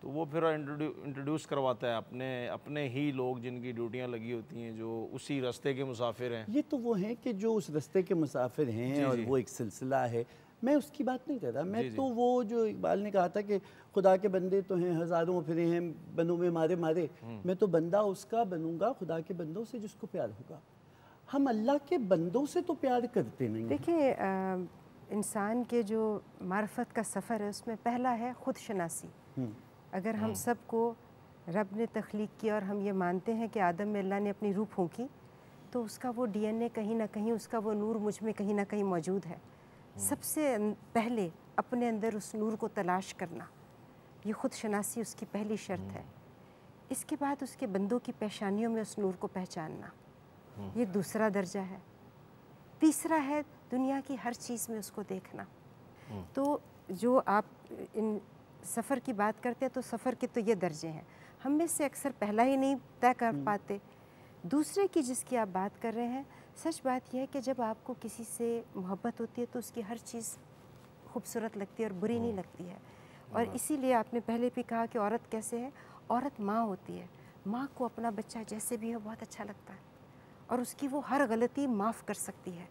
تو وہ پھر انٹروڈیوس کرواتا ہے اپنے ہی لوگ جن کی ڈیوٹیاں لگی ہوتی ہیں، جو اسی راستے کے مسافر ہیں۔ یہ تو وہ ہیں کہ جو اس راستے کے مسافر ہیں اور وہ ایک سلسلہ ہے، میں اس کی بات نہیں کر رہا، میں تو وہ جو اقبال نے کہا تھا کہ خدا کے بندے تو ہیں ہزاروں پھرے ہیں بنوں میں مارے میں تو بندہ اس کا بنوں گا خدا کے بندوں سے جس کو پیار ہوگا۔ ہم اللہ کے بندوں سے تو پیار کرتے نہیں۔ دیکھیں، انسان کے جو معرفت کا سفر ہے اس میں پہلا ہے خود شناسی۔ اگر ہم سب کو رب نے تخلیق کیا اور ہم یہ مانتے ہیں کہ آدم میں اللہ نے اپنی روح پھونکی، تو اس کا وہ ڈی این اے کہیں نہ کہیں، اس کا وہ نور مجھ میں کہیں نہ کہیں موجود ہے۔ سب سے پہلے اپنے اندر اس نور کو تلاش کرنا، یہ خود شناسی اس کی پہلی شرط ہے۔ اس کے بعد اس کے بندوں کی پیشانیوں میں اس نور کو پہچاننا، یہ دوسرا درجہ ہے۔ تیسرا ہے دنیا کی ہر چیز میں اس کو دیکھنا۔ تو جو آپ ان سفر کی بات کرتے ہیں تو سفر کے تو یہ درجے ہیں، ہم میں سے اکثر پہلا ہی نہیں طے کر پاتے۔ دوسرے کی جس کی آپ بات کر رہے ہیں، سچ بات یہ ہے کہ جب آپ کو کسی سے محبت ہوتی ہے تو اس کی ہر چیز خوبصورت لگتی ہے اور بری نہیں لگتی ہے۔ اور اسی لیے آپ نے پہلے بھی کہا کہ عورت کیسے ہے، عورت ماں ہوتی ہے، ماں کو اپنا بچہ جیسے بھی ہو بہت اچھا لگتا ہے اور اس کی وہ ہر غلطی معاف کر سکتی ہے۔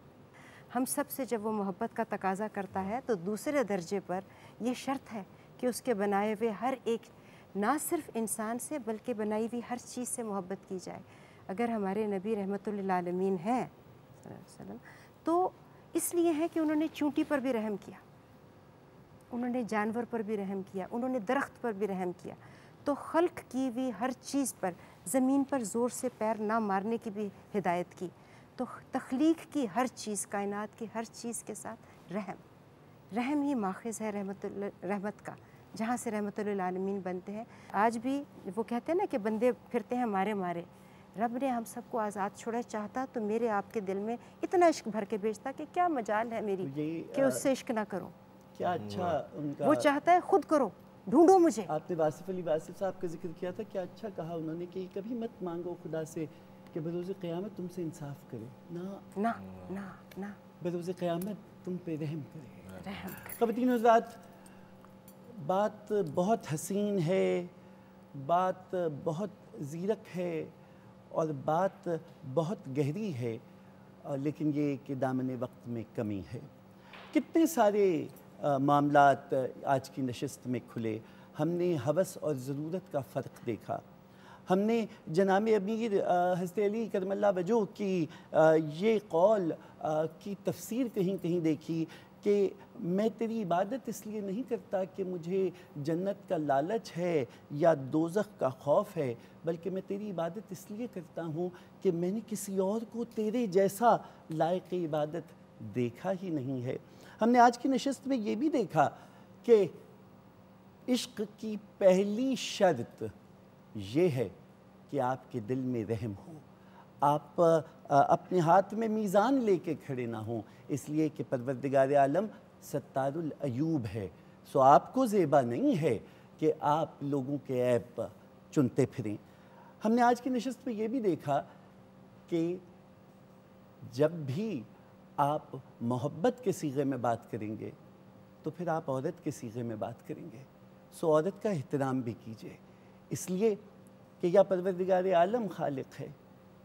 ہم سب سے جب وہ محبت کا تقاضا کرتا ہے تو دوسرے درجے پر یہ شرط ہے کہ اس کے بنائے ہوئے ہر ایک، نہ صرف انسان سے بلکہ بنائی ہوئی ہر چیز سے محبت کی جائے۔ اگر ہمارے نبی رحمۃ للعالمین ہیں صلی اللہ علیہ وسلم، تو اس لیے ہے کہ انہوں نے چونٹی پر بھی رحم کیا، انہوں نے جانور پر بھی رحم کیا، انہوں نے درخت پر بھی رحم کیا، تو خلق کی ہوئی ہر چیز پر، زمین پر زور سے پیر نہ مارنے کی بھی ہدایت کی۔ تو تخلیق کی ہر چیز، کائنات کی ہر چیز کے ساتھ رحم ہی ماخذ ہے رحمت کا، جہاں سے رحمت للعالمین بنتے ہیں۔ آج بھی وہ کہتے ہیں نا کہ بندے پھرتے ہیں مارے، رب نے ہم سب کو آزاد چھوڑا، چاہتا تو میرے آپ کے دل میں اتنا عشق بھر کے بھیجتا کہ کیا مجال ہے میری کہ اس سے عشق نہ کروں۔ کیا اچھا ان کا، وہ چاہتا ہے خود کرو، ڈھونڈو مجھے. آپ نے واصف علی واصف صاحب کا ذکر کیا تھا، کیا اچھا کہا انہوں نے کہ کبھی مت مانگو خدا سے کہ بروز قیامت تم سے انصاف کرے، نہ بروز قیامت تم پہ رحم کرے. خواتین و حضرات، بات بہت حسین ہے، بات بہت زیرک ہے اور بات بہت گہری ہے، لیکن یہ کہ دامن وقت میں کمی ہے. کتنے سارے معاملات آج کی نشست میں کھلے. ہم نے ہوس اور ضرورت کا فرق دیکھا. ہم نے جناب امیر حضرت علی کرم اللہ وجہہ کی یہ قول کی تفسیر کہیں کہیں دیکھی کہ میں تیری عبادت اس لیے نہیں کرتا کہ مجھے جنت کا لالچ ہے یا دوزخ کا خوف ہے، بلکہ میں تیری عبادت اس لیے کرتا ہوں کہ میں نے کسی اور کو تیرے جیسا لائق عبادت دیکھا ہی نہیں ہے. ہم نے آج کی نشست میں یہ بھی دیکھا کہ عشق کی پہلی شرط یہ ہے کہ آپ کے دل میں رحم ہو، آپ اپنے ہاتھ میں میزان لے کے کھڑے نہ ہوں، اس لیے کہ پروردگار عالم ستار العیوب ہے. سو آپ کو زیبا نہیں ہے کہ آپ لوگوں کے عیب چنتے پھریں. ہم نے آج کی نشست میں یہ بھی دیکھا کہ جب بھی آپ محبت کے صیغے میں بات کریں گے تو پھر آپ عورت کے صیغے میں بات کریں گے. سو عورت کا احترام بھی کیجئے، اس لیے کہ یا پروردگار عالم خالق ہے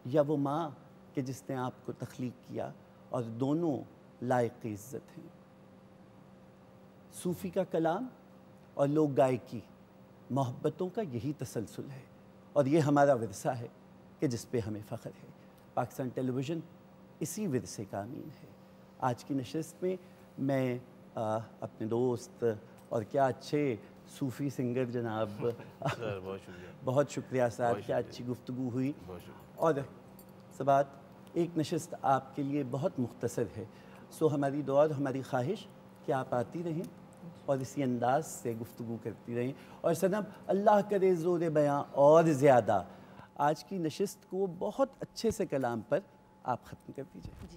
یا وہ ماں کہ جس نے آپ کو تخلیق کیا، اور دونوں لائق عزت ہیں. صوفی کا کلام اور لوک گائکی محبتوں کا یہی تسلسل ہے، اور یہ ہمارا ورثہ ہے کہ جس پہ ہمیں فخر ہے. پاکستان ٹیلی ویژن اسی ورثے کا امین ہے. آج کی نشست میں میں اپنے دوست اور کیا اچھے صوفی سنگر جناب بہت شکریہ صاحب، کیا اچھی گفتگو ہوئی. اور سبات ایک نشست آپ کے لیے بہت مختصر ہے، سو ہماری دعا اور ہماری خواہش کہ آپ آتی رہیں اور اسی انداز سے گفتگو کرتی رہیں. اور سنب اللہ کرے زور بیاں اور زیادہ آج کی نشست کو بہت اچھے سے کلام پر آپ ختم کر دیجئے.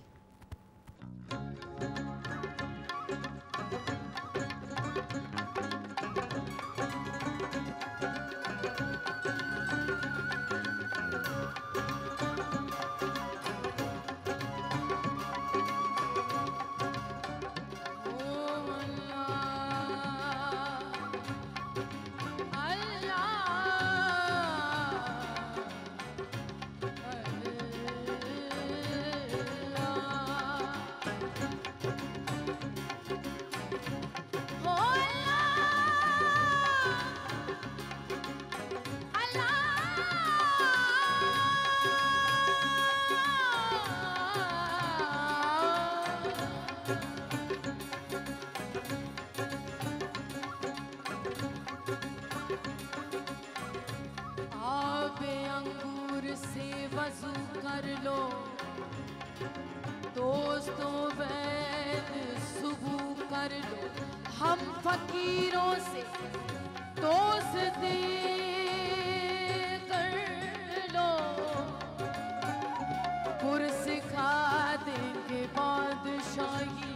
فقیروں سے دوستی کر لو، پر سکھا دیں گے بادشاہی.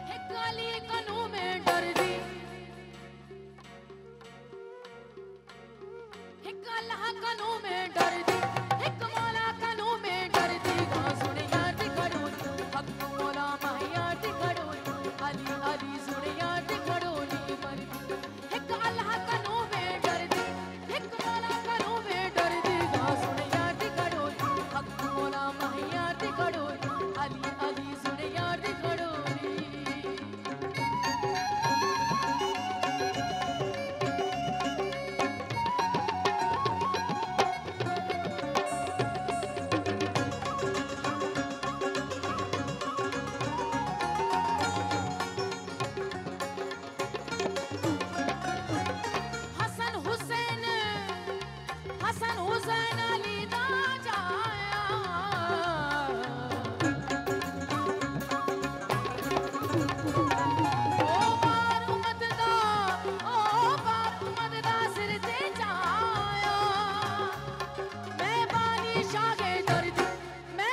ایک کالی کنوں میں ڈر دی، ایک اللہ کنوں میں ڈر دی، ایک مولا کنوں میں ڈر دی. میں